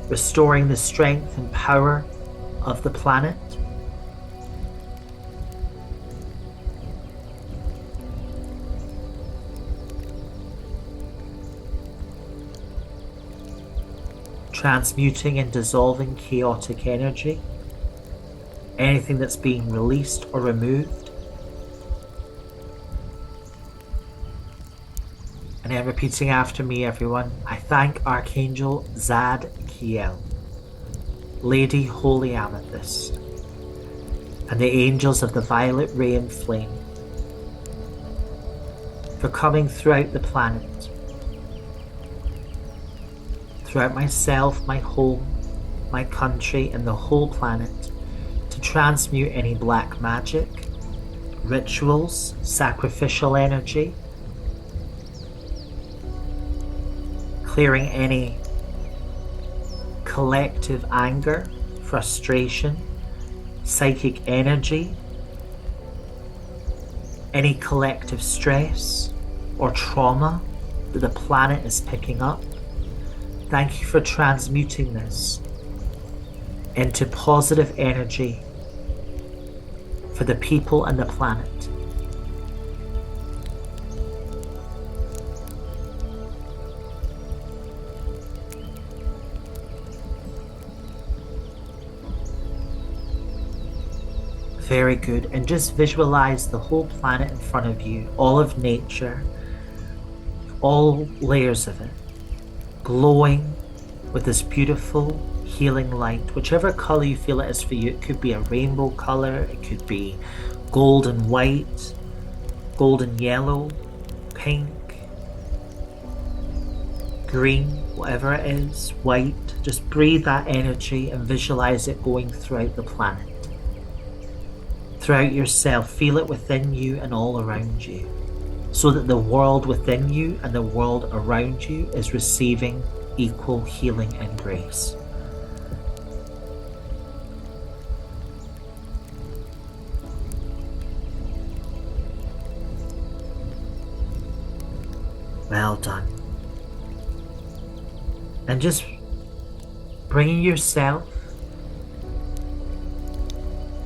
restoring the strength and power of the planet, transmuting and dissolving chaotic energy, anything that's being released or removed. And then repeating after me, everyone. I thank Archangel Zadkiel, Lady Holy Amethyst, and the angels of the violet ray and flame for coming throughout the planet, throughout myself, my home, my country, and the whole planet, to transmute any black magic, rituals, sacrificial energy, clearing any collective anger, frustration, psychic energy, any collective stress or trauma that the planet is picking up. Thank you for transmuting this into positive energy for the people and the planet. Very good. And just visualize the whole planet in front of you, all of nature, all layers of it, glowing with this beautiful healing light, whichever color you feel it is for you. It could be a rainbow color, it could be gold and white, golden yellow, pink, green, whatever it is, white. Just breathe that energy and visualize it going throughout the planet. Throughout yourself, feel it within you and all around you, so that the world within you and the world around you is receiving equal healing and grace. Well done. And just bringing yourself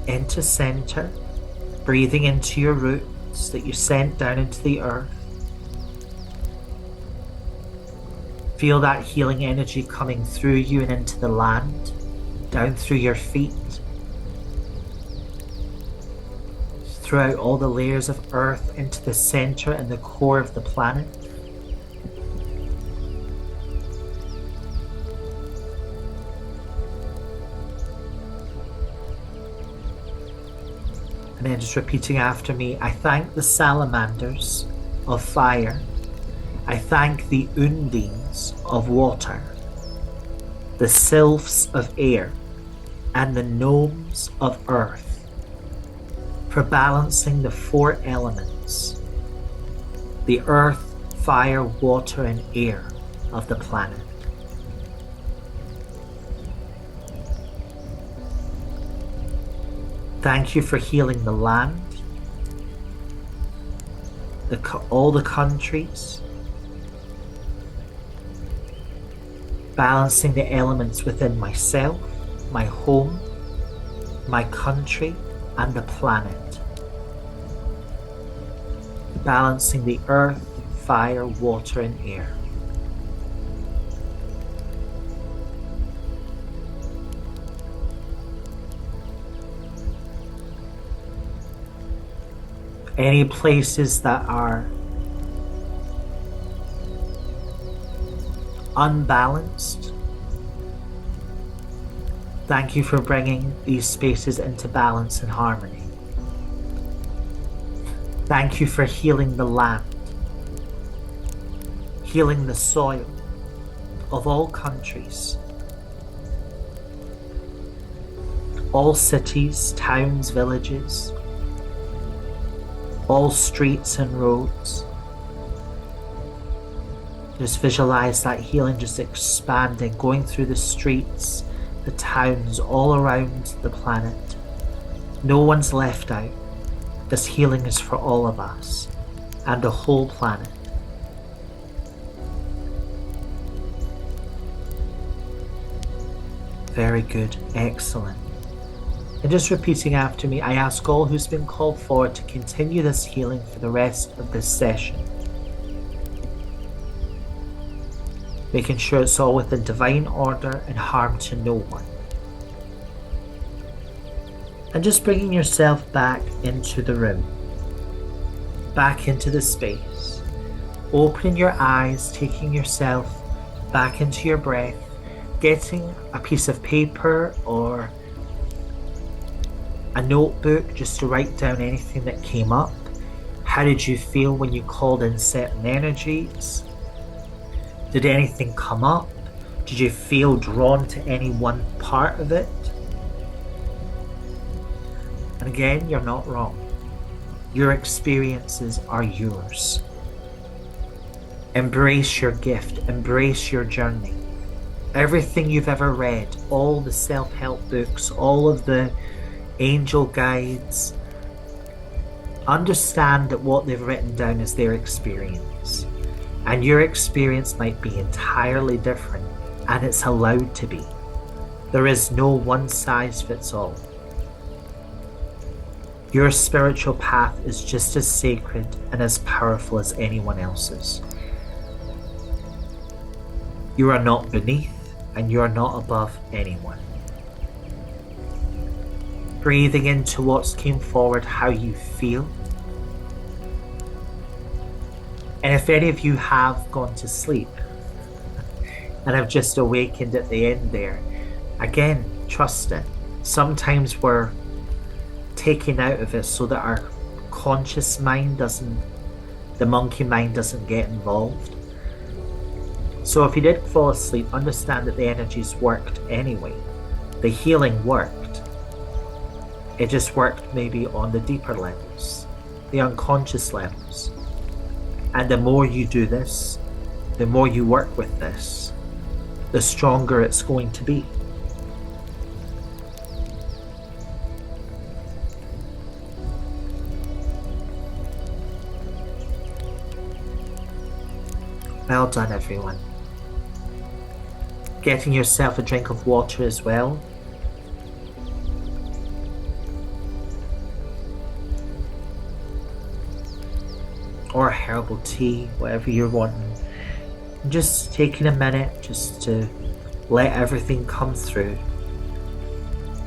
into center, breathing into your roots that you sent down into the earth. Feel that healing energy coming through you and into the land, down through your feet, throughout all the layers of earth, into the center and the core of the planet. And then just repeating after me, I thank the salamanders of fire. I thank the undines of water, the sylphs of air, and the gnomes of earth for balancing the four elements, the earth, fire, water, and air of the planet. Thank you for healing the land, all the countries, balancing the elements within myself, my home, my country, and the planet. Balancing the earth, fire, water, and air. Any places that are unbalanced, thank you for bringing these spaces into balance and harmony. Thank you for healing the land, healing the soil of all countries, all cities, towns, villages, all streets and roads. Just visualize that healing just expanding, going through the streets, the towns, all around the planet. No one's left out. This healing is for all of us and the whole planet. Very good, excellent. And just repeating after me, I ask all who's been called forward to continue this healing for the rest of this session. Making sure it's all within divine order and harm to no one. And just bringing yourself back into the room, back into the space. Opening your eyes, taking yourself back into your breath, getting a piece of paper or a notebook just to write down anything that came up. How did you feel when you called in certain energies? Did anything come up? Did you feel drawn to any one part of it? And again, you're not wrong. Your experiences are yours. Embrace your gift, embrace your journey. Everything you've ever read, all the self-help books, all of the angel guides, understand that what they've written down is their experience, and your experience might be entirely different, and it's allowed to be. There is no one size fits all. Your spiritual path is just as sacred and as powerful as anyone else's. You are not beneath, and you are not above anyone. Breathing into what's came forward, how you feel. And if any of you have gone to sleep and have just awakened at the end there, again, trust it. Sometimes we're taken out of it so that our conscious mind the monkey mind doesn't get involved. So if you did fall asleep, understand that the energies worked anyway. The healing worked. It just worked maybe on the deeper levels, the unconscious levels. And the more you do this, the more you work with this, the stronger it's going to be. Well done, everyone. Getting yourself a drink of water as well. Or herbal tea, whatever you're wanting. And just taking a minute just to let everything come through.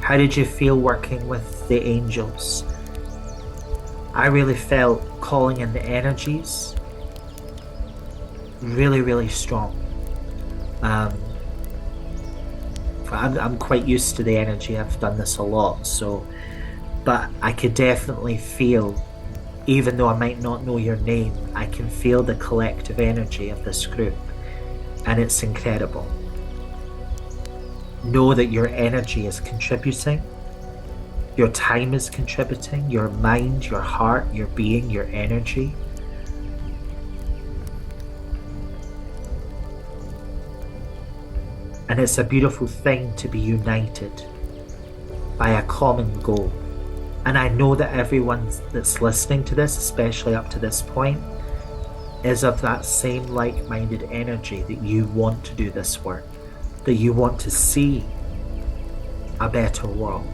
How did you feel working with the angels? I really felt calling in the energies really, really strong. I'm quite used to the energy. I've done this a lot, so but I could definitely feel, even though I might not know your name, I can feel the collective energy of this group, and it's incredible. Know that your energy is contributing, your time is contributing, your mind, your heart, your being, your energy. And it's a beautiful thing to be united by a common goal. And I know that everyone that's listening to this, especially up to this point, is of that same like-minded energy that you want to do this work, that you want to see a better world.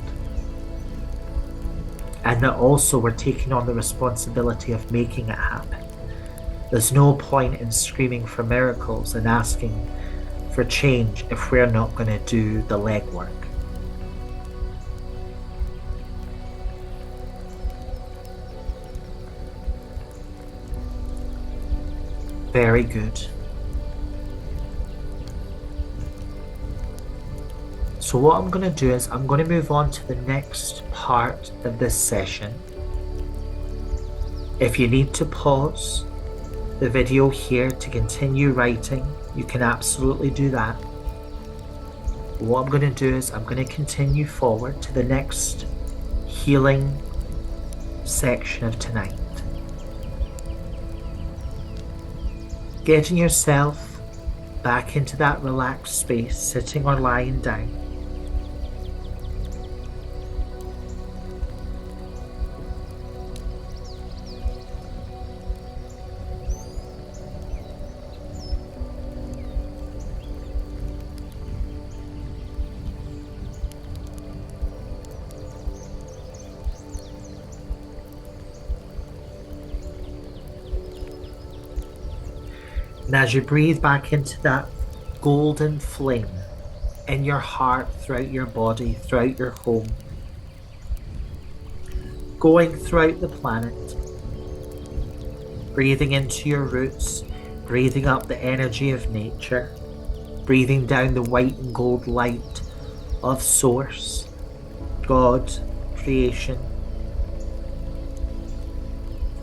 And that also we're taking on the responsibility of making it happen. There's no point in screaming for miracles and asking for change if we're not going to do the legwork. Very good. So what I'm going to do is I'm going to move on to the next part of this session. If you need to pause the video here to continue writing, you can absolutely do that. What I'm going to do is I'm going to continue forward to the next healing section of tonight. Getting yourself back into that relaxed space, sitting or lying down. And as you breathe back into that golden flame in your heart, throughout your body, throughout your home, going throughout the planet, breathing into your roots, breathing up the energy of nature, breathing down the white and gold light of Source, God, creation,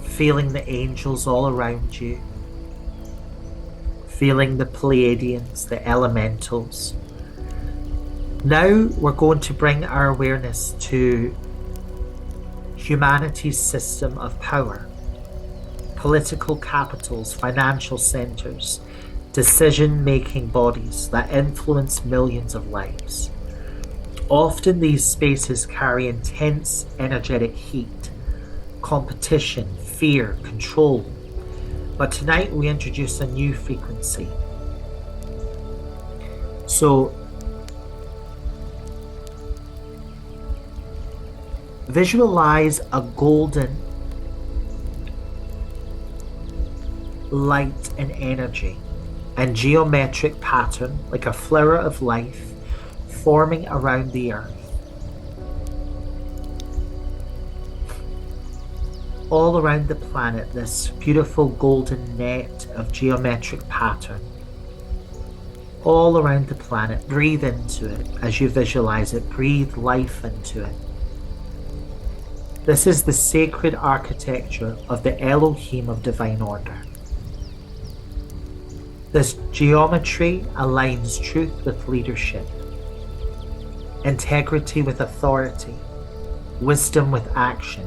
feeling the angels all around you, feeling the Pleiadians, the elementals. Now we're going to bring our awareness to humanity's system of power, political capitals, financial centers, decision-making bodies that influence millions of lives. Often these spaces carry intense energetic heat, competition, fear, control. But tonight we introduce a new frequency. So visualize a golden light and energy and geometric pattern, like a flower of life, forming around the earth. All around the planet, this beautiful golden net of geometric pattern. All around the planet, breathe into it as you visualize it, breathe life into it. This is the sacred architecture of the Elohim of divine order. This geometry aligns truth with leadership, integrity with authority, wisdom with action.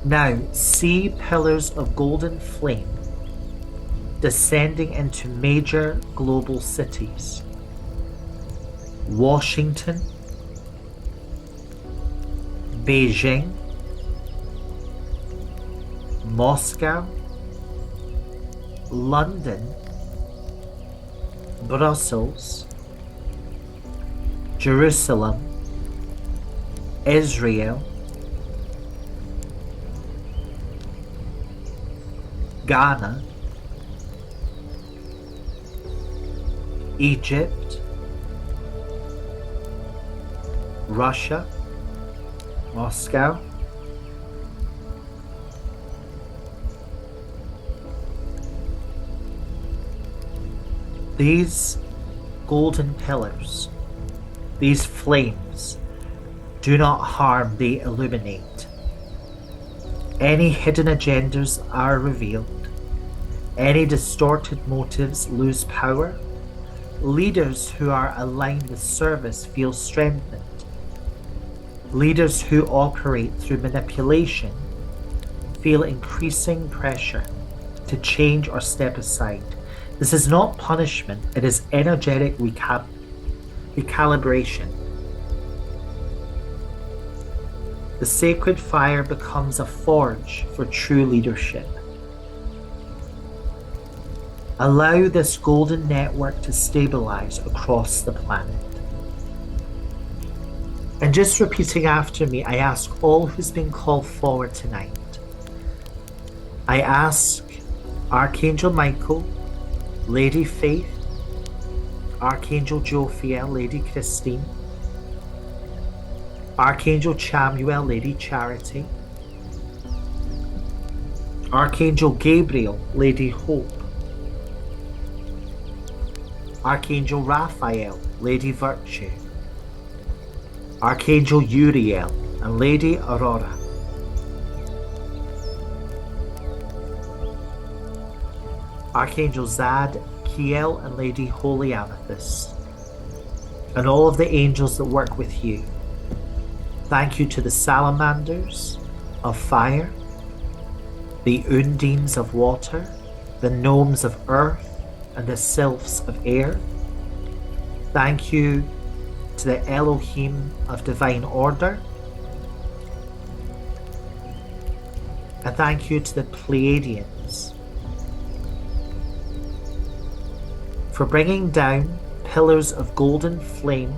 Now, see pillars of golden flame descending into major global cities. Washington, Beijing, Moscow, London, Brussels, Jerusalem, Israel, Ghana, Egypt, Russia, Moscow, these golden pillars These flames do not harm, they illuminate. Any hidden agendas are revealed. Any distorted motives lose power. Leaders who are aligned with service feel strengthened. Leaders who operate through manipulation feel increasing pressure to change or step aside. This is not punishment, it is energetic recalibration. The sacred fire becomes a forge for true leadership. Allow this golden network to stabilize across the planet. And just repeating after me, I ask all who's been called forward tonight. I ask Archangel Michael, Lady Faith, Archangel Jophiel, Lady Christine, Archangel Chamuel, Lady Charity, Archangel Gabriel, Lady Hope, Archangel Raphael, Lady Virtue, Archangel Uriel, and Lady Aurora. Archangel Zad, Kiel, and Lady Holy Amethyst, and all of the angels that work with you. Thank you to the salamanders of fire, the undines of water, the gnomes of earth, and the sylphs of air. Thank you to the Elohim of divine order. And thank you to the Pleiadians for bringing down pillars of golden flame,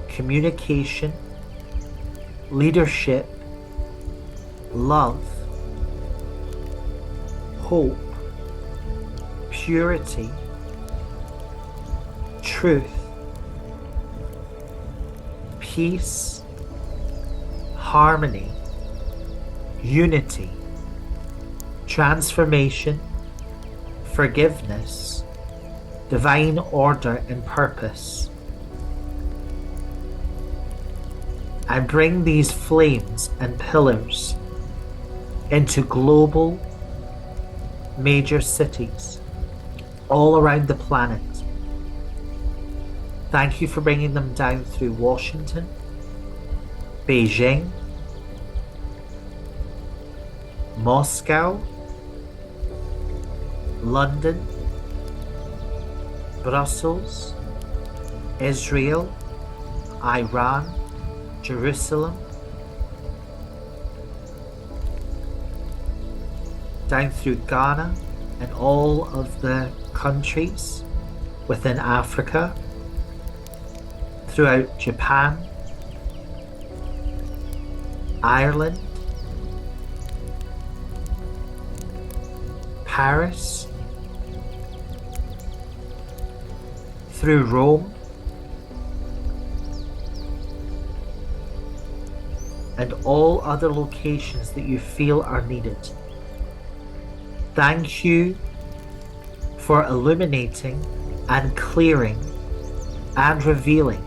communication, leadership, love, hope, purity, truth, peace, harmony, unity, transformation, forgiveness, divine order and purpose. And bring these flames and pillars into global major cities all around the planet. Thank you for bringing them down through Washington, Beijing, Moscow, London, Brussels, Israel, Iran, Jerusalem, down through Ghana and all of the countries within Africa, throughout Japan, Ireland, Paris, through Rome, and all other locations that you feel are needed. Thank you for illuminating and clearing and revealing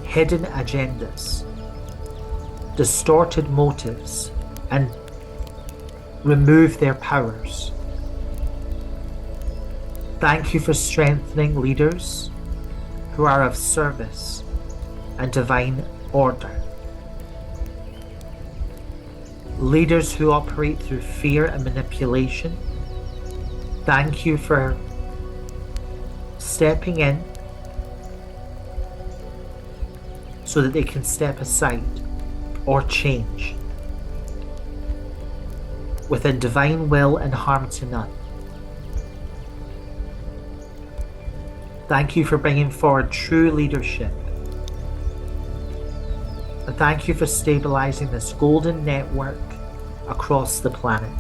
hidden agendas, distorted motives, and remove their powers. Thank you for strengthening leaders who are of service and divine order. Leaders who operate through fear and manipulation, thank you for stepping in so that they can step aside or change within divine will and harm to none. Thank you for bringing forward true leadership. And thank you for stabilizing this golden network across the planet.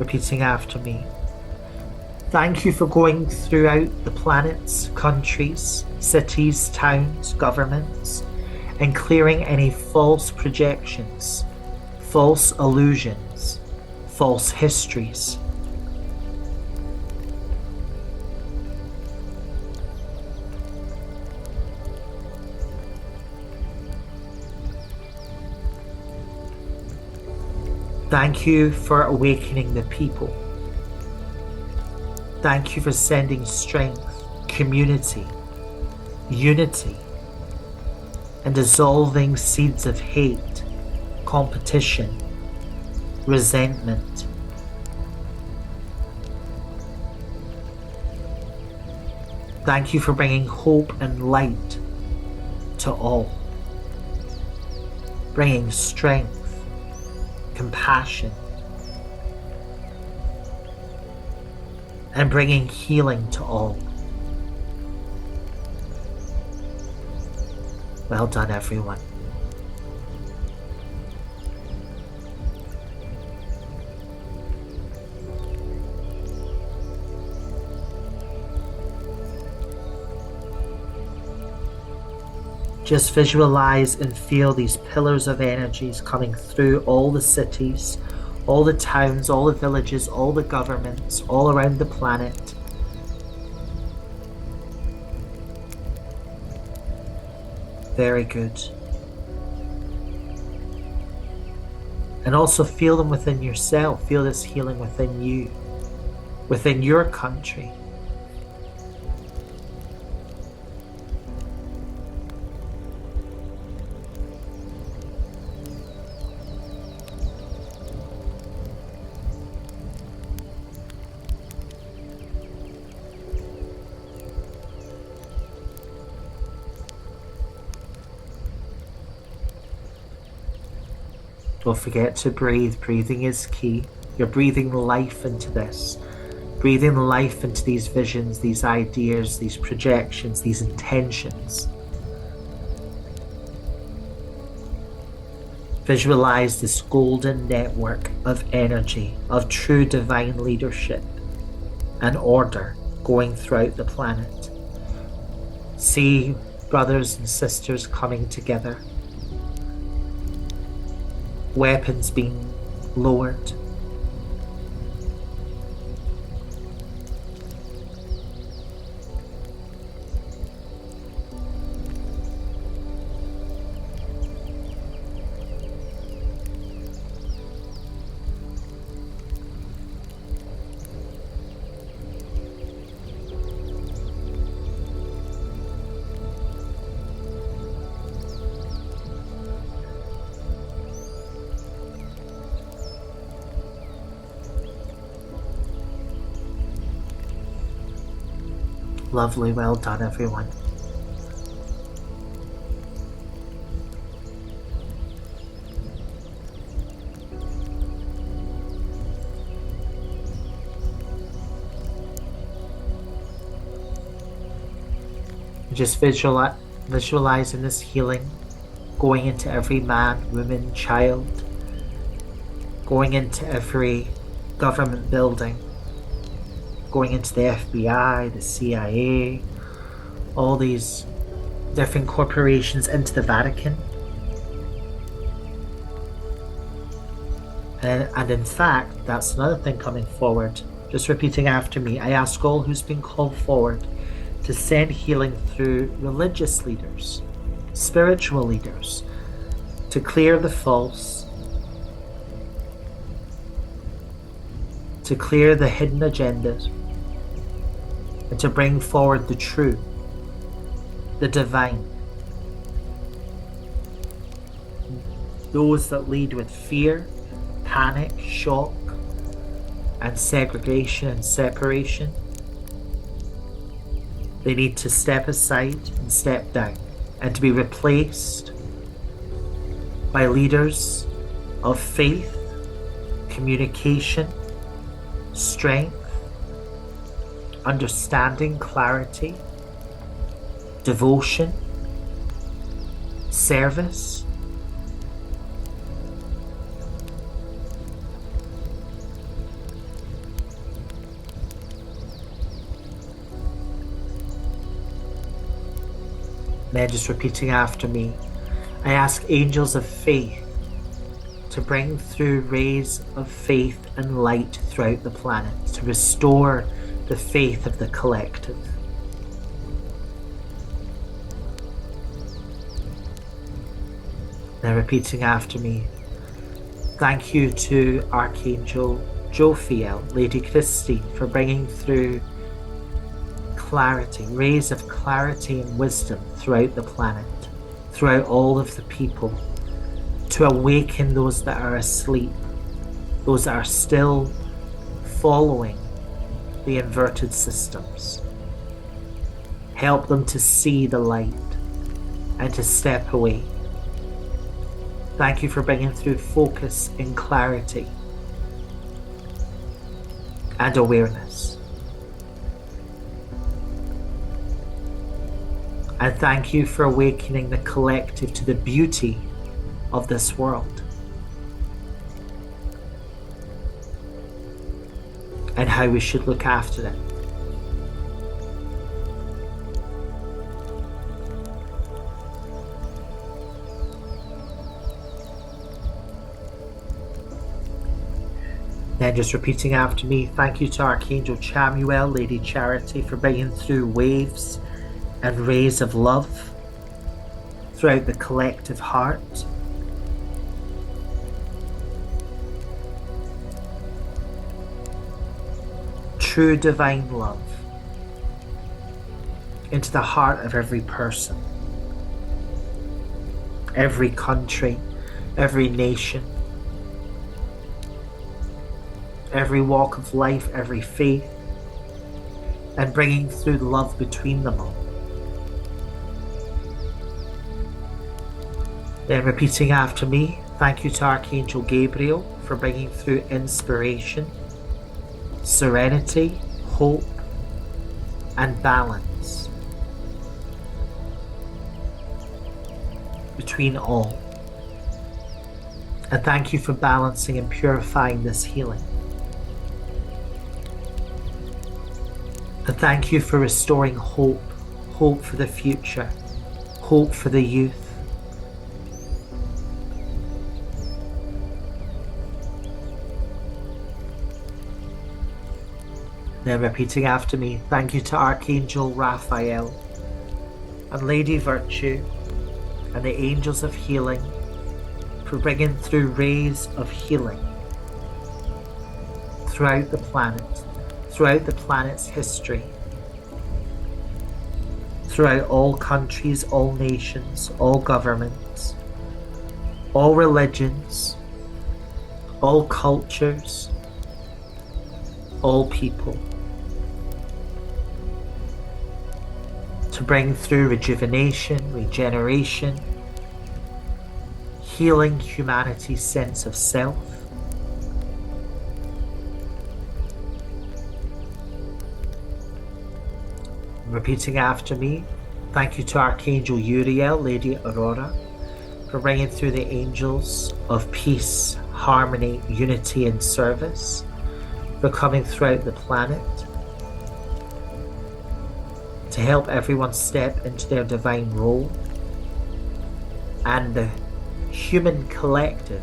Repeating after me. Thank you for going throughout the planets, countries, cities, towns, governments, and clearing any false projections, false illusions, false histories. Thank you for awakening the people. Thank you for sending strength, community, unity, and dissolving seeds of hate, competition, resentment. Thank you for bringing hope and light to all, bringing strength, compassion, and bringing healing to all. Well done, everyone. Just visualize and feel these pillars of energies coming through all the cities, all the towns, all the villages, all the governments, all around the planet. Very good. And also feel them within yourself. Feel this healing within you, within your country. Don't forget to breathe. Breathing is key. You're breathing life into this. Breathing life into these visions, these ideas, these projections, these intentions. Visualize this golden network of energy, of true divine leadership and order going throughout the planet. See brothers and sisters coming together. Weapons being lowered. Lovely, well done, everyone. Just visualizing this healing going into every man, woman, child, going into every government building, going into the FBI, the CIA, all these different corporations, into the Vatican. And in fact, that's another thing coming forward. Just repeating after me, I ask all who's been called forward to send healing through religious leaders, spiritual leaders, to clear the false, to clear the hidden agendas, and to bring forward the true, the divine. Those that lead with fear, panic, shock, and segregation and separation, they need to step aside and step down, and to be replaced by leaders of faith, communication, strength, understanding, clarity, devotion, service. Then just repeating after me, I ask angels of faith to bring through rays of faith and light throughout the planet, to restore the faith of the collective. Now repeating after me, thank you to Archangel Uriel, Lady Christon, for bringing through clarity, rays of clarity and wisdom throughout the planet, throughout all of the people, to awaken those that are asleep, those that are still following the inverted systems. Help them to see the light and to step away. Thank you for bringing through focus and clarity and awareness. And thank you for awakening the collective to the beauty of this world and how we should look after it. Then just repeating after me, thank you to Archangel Chamuel, Lady Charity, for bringing through waves and rays of love throughout the collective heart. True divine love into the heart of every person, every country, every nation, every walk of life, every faith, and bringing through love between them all. Then repeating after me, thank you to Archangel Gabriel for bringing through inspiration, serenity, hope, and balance between all. And thank you for balancing and purifying this healing. And thank you for restoring hope, hope for the future, hope for the youth. Then repeating after me, thank you to Archangel Raphael and Lady Virtue and the angels of healing for bringing through rays of healing throughout the planet, throughout the planet's history, throughout all countries, all nations, all governments, all religions, all cultures, all people, to bring through rejuvenation, regeneration, healing humanity's sense of self, repeating after me, thank you to Archangel Uriel, Lady Aurora, for bringing through the angels of peace, harmony, unity, and service, for coming throughout the planet to help everyone step into their divine role and the human collective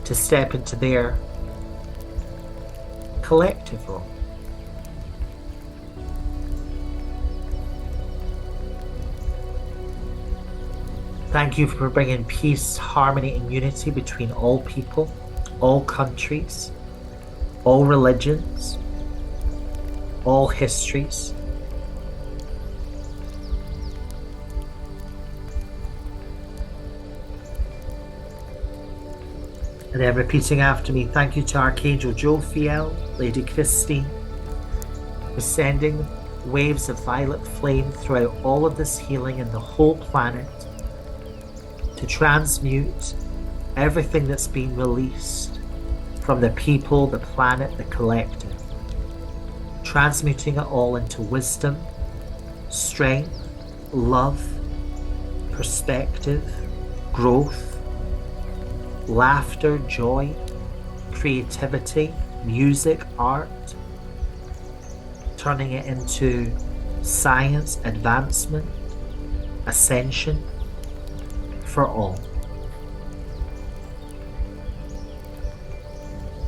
to step into their collective role. Thank you for bringing peace, harmony, and unity between all people, all countries, all religions, all histories. And then repeating after me, thank you to Archangel Jophiel, Lady Christine, for sending waves of violet flame throughout all of this healing in the whole planet to transmute everything that's been released from the people, the planet, the collective, transmuting it all into wisdom, strength, love, perspective, growth, laughter, joy, creativity, music, art, turning it into science, advancement, ascension, for all.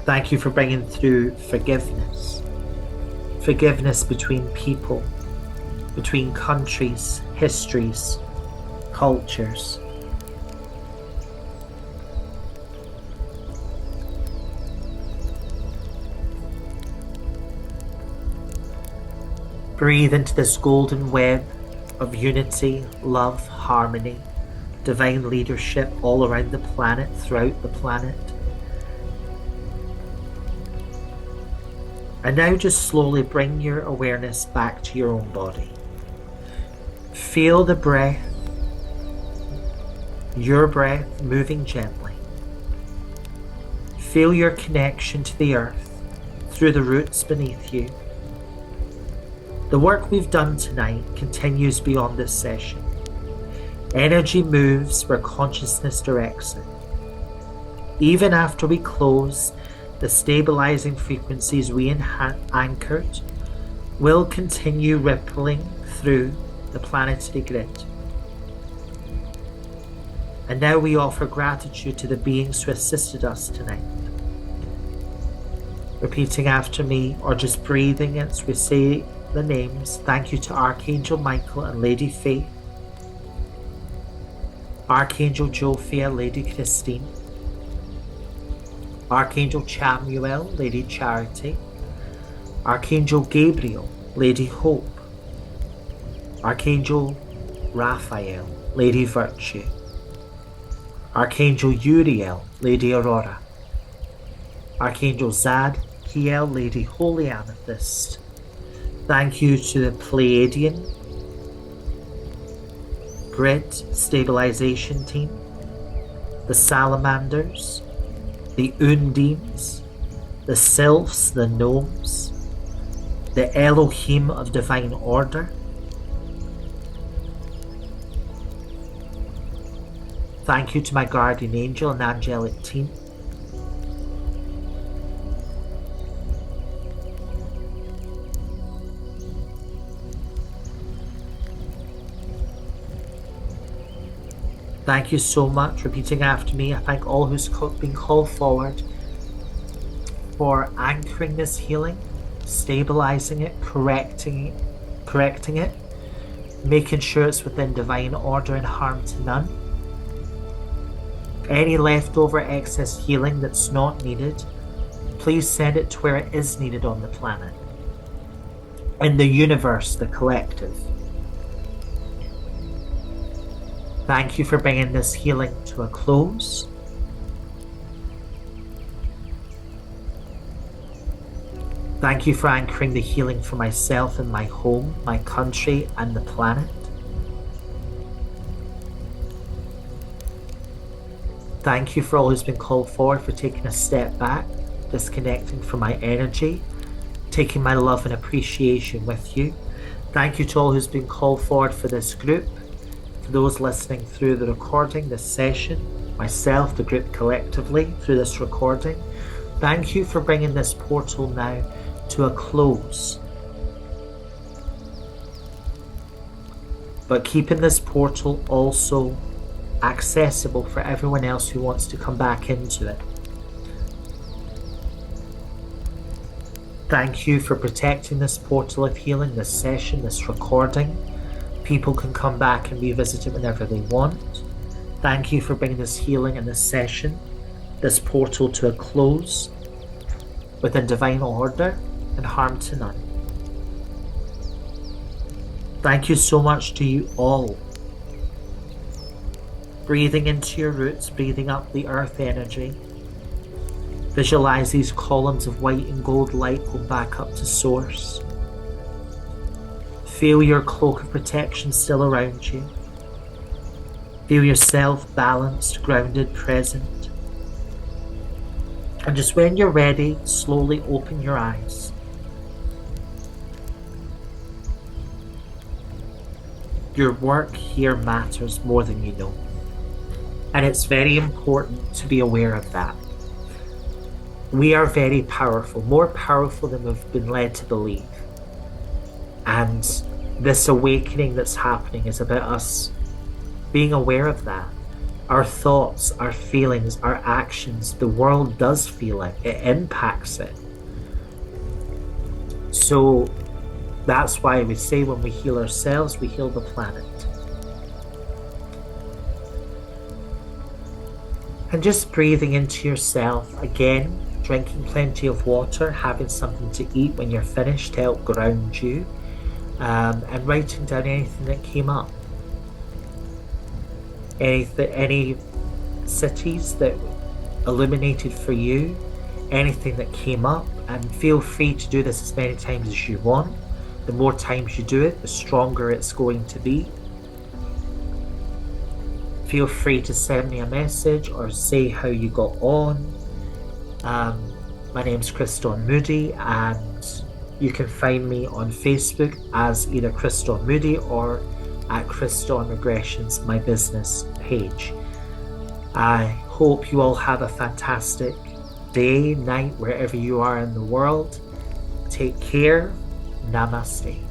Thank you for bringing through forgiveness. Forgiveness between people, between countries, histories, cultures. Breathe into this golden web of unity, love, harmony, divine leadership all around the planet, throughout the planet. And now just slowly bring your awareness back to your own body. Feel the breath, your breath moving gently. Feel your connection to the earth through the roots beneath you. The work we've done tonight continues beyond this session. Energy moves where consciousness directs it. Even after we close, the stabilizing frequencies we anchored will continue rippling through the planetary grid. And now we offer gratitude to the beings who assisted us tonight. Repeating after me or just breathing as we say the names. Thank you to Archangel Michael and Lady Faith, Archangel Jophiel, Lady Christine, Archangel Chamuel, Lady Charity, Archangel Gabriel, Lady Hope, Archangel Raphael, Lady Virtue, Archangel Uriel, Lady Aurora, Archangel Zadkiel, Lady Holy Amethyst. Thank you to the Pleiadian Grid Stabilisation Team, the Salamanders, the Undines, the Sylphs, the Gnomes, the Elohim of Divine Order. Thank you to my guardian angel and angelic team. Thank you so much. Repeating after me, I thank all who's been called forward for anchoring this healing, stabilizing it, correcting it, making sure it's within divine order and harm to none. Any leftover excess healing that's not needed, please send it to where it is needed on the planet, in the universe, the collective. Thank you for bringing this healing to a close. Thank you for anchoring the healing for myself and my home, my country, and the planet. Thank you for all who's been called forward for taking a step back, disconnecting from my energy, taking my love and appreciation with you. Thank you to all who's been called forward for this group. For those listening through the recording, this session, myself, the group collectively, through this recording, thank you for bringing this portal now to a close. But keeping this portal also accessible for everyone else who wants to come back into it. Thank you for protecting this portal of healing, this session, this recording. People can come back and revisit it whenever they want. Thank you for bringing this healing and this session, this portal to a close within divine order and harm to none. Thank you so much to you all. Breathing into your roots, breathing up the earth energy. Visualize these columns of white and gold light go back up to source. Feel your cloak of protection still around you. Feel yourself balanced, grounded, present. And just when you're ready, slowly open your eyes. Your work here matters more than you know. And it's very important to be aware of that. We are very powerful, more powerful than we've been led to believe. And this awakening that's happening is about us being aware of that Our thoughts, our feelings, our actions, the world does feel it impacts it. So that's why we say when we heal ourselves, we heal the planet. And just breathing into yourself again, drinking plenty of water, having something to eat when you're finished to help ground you, and writing down anything that came up. Any cities that illuminated for you, anything that came up, and feel free to do this as many times as you want. The more times you do it, the stronger it's going to be. Feel free to send me a message or say how you got on. My name's Christon Moodie, and you can find me on Facebook as either Christon Moodie or at Christon Regressions, my business page. I hope you all have a fantastic day, night, wherever you are in the world. Take care. Namaste.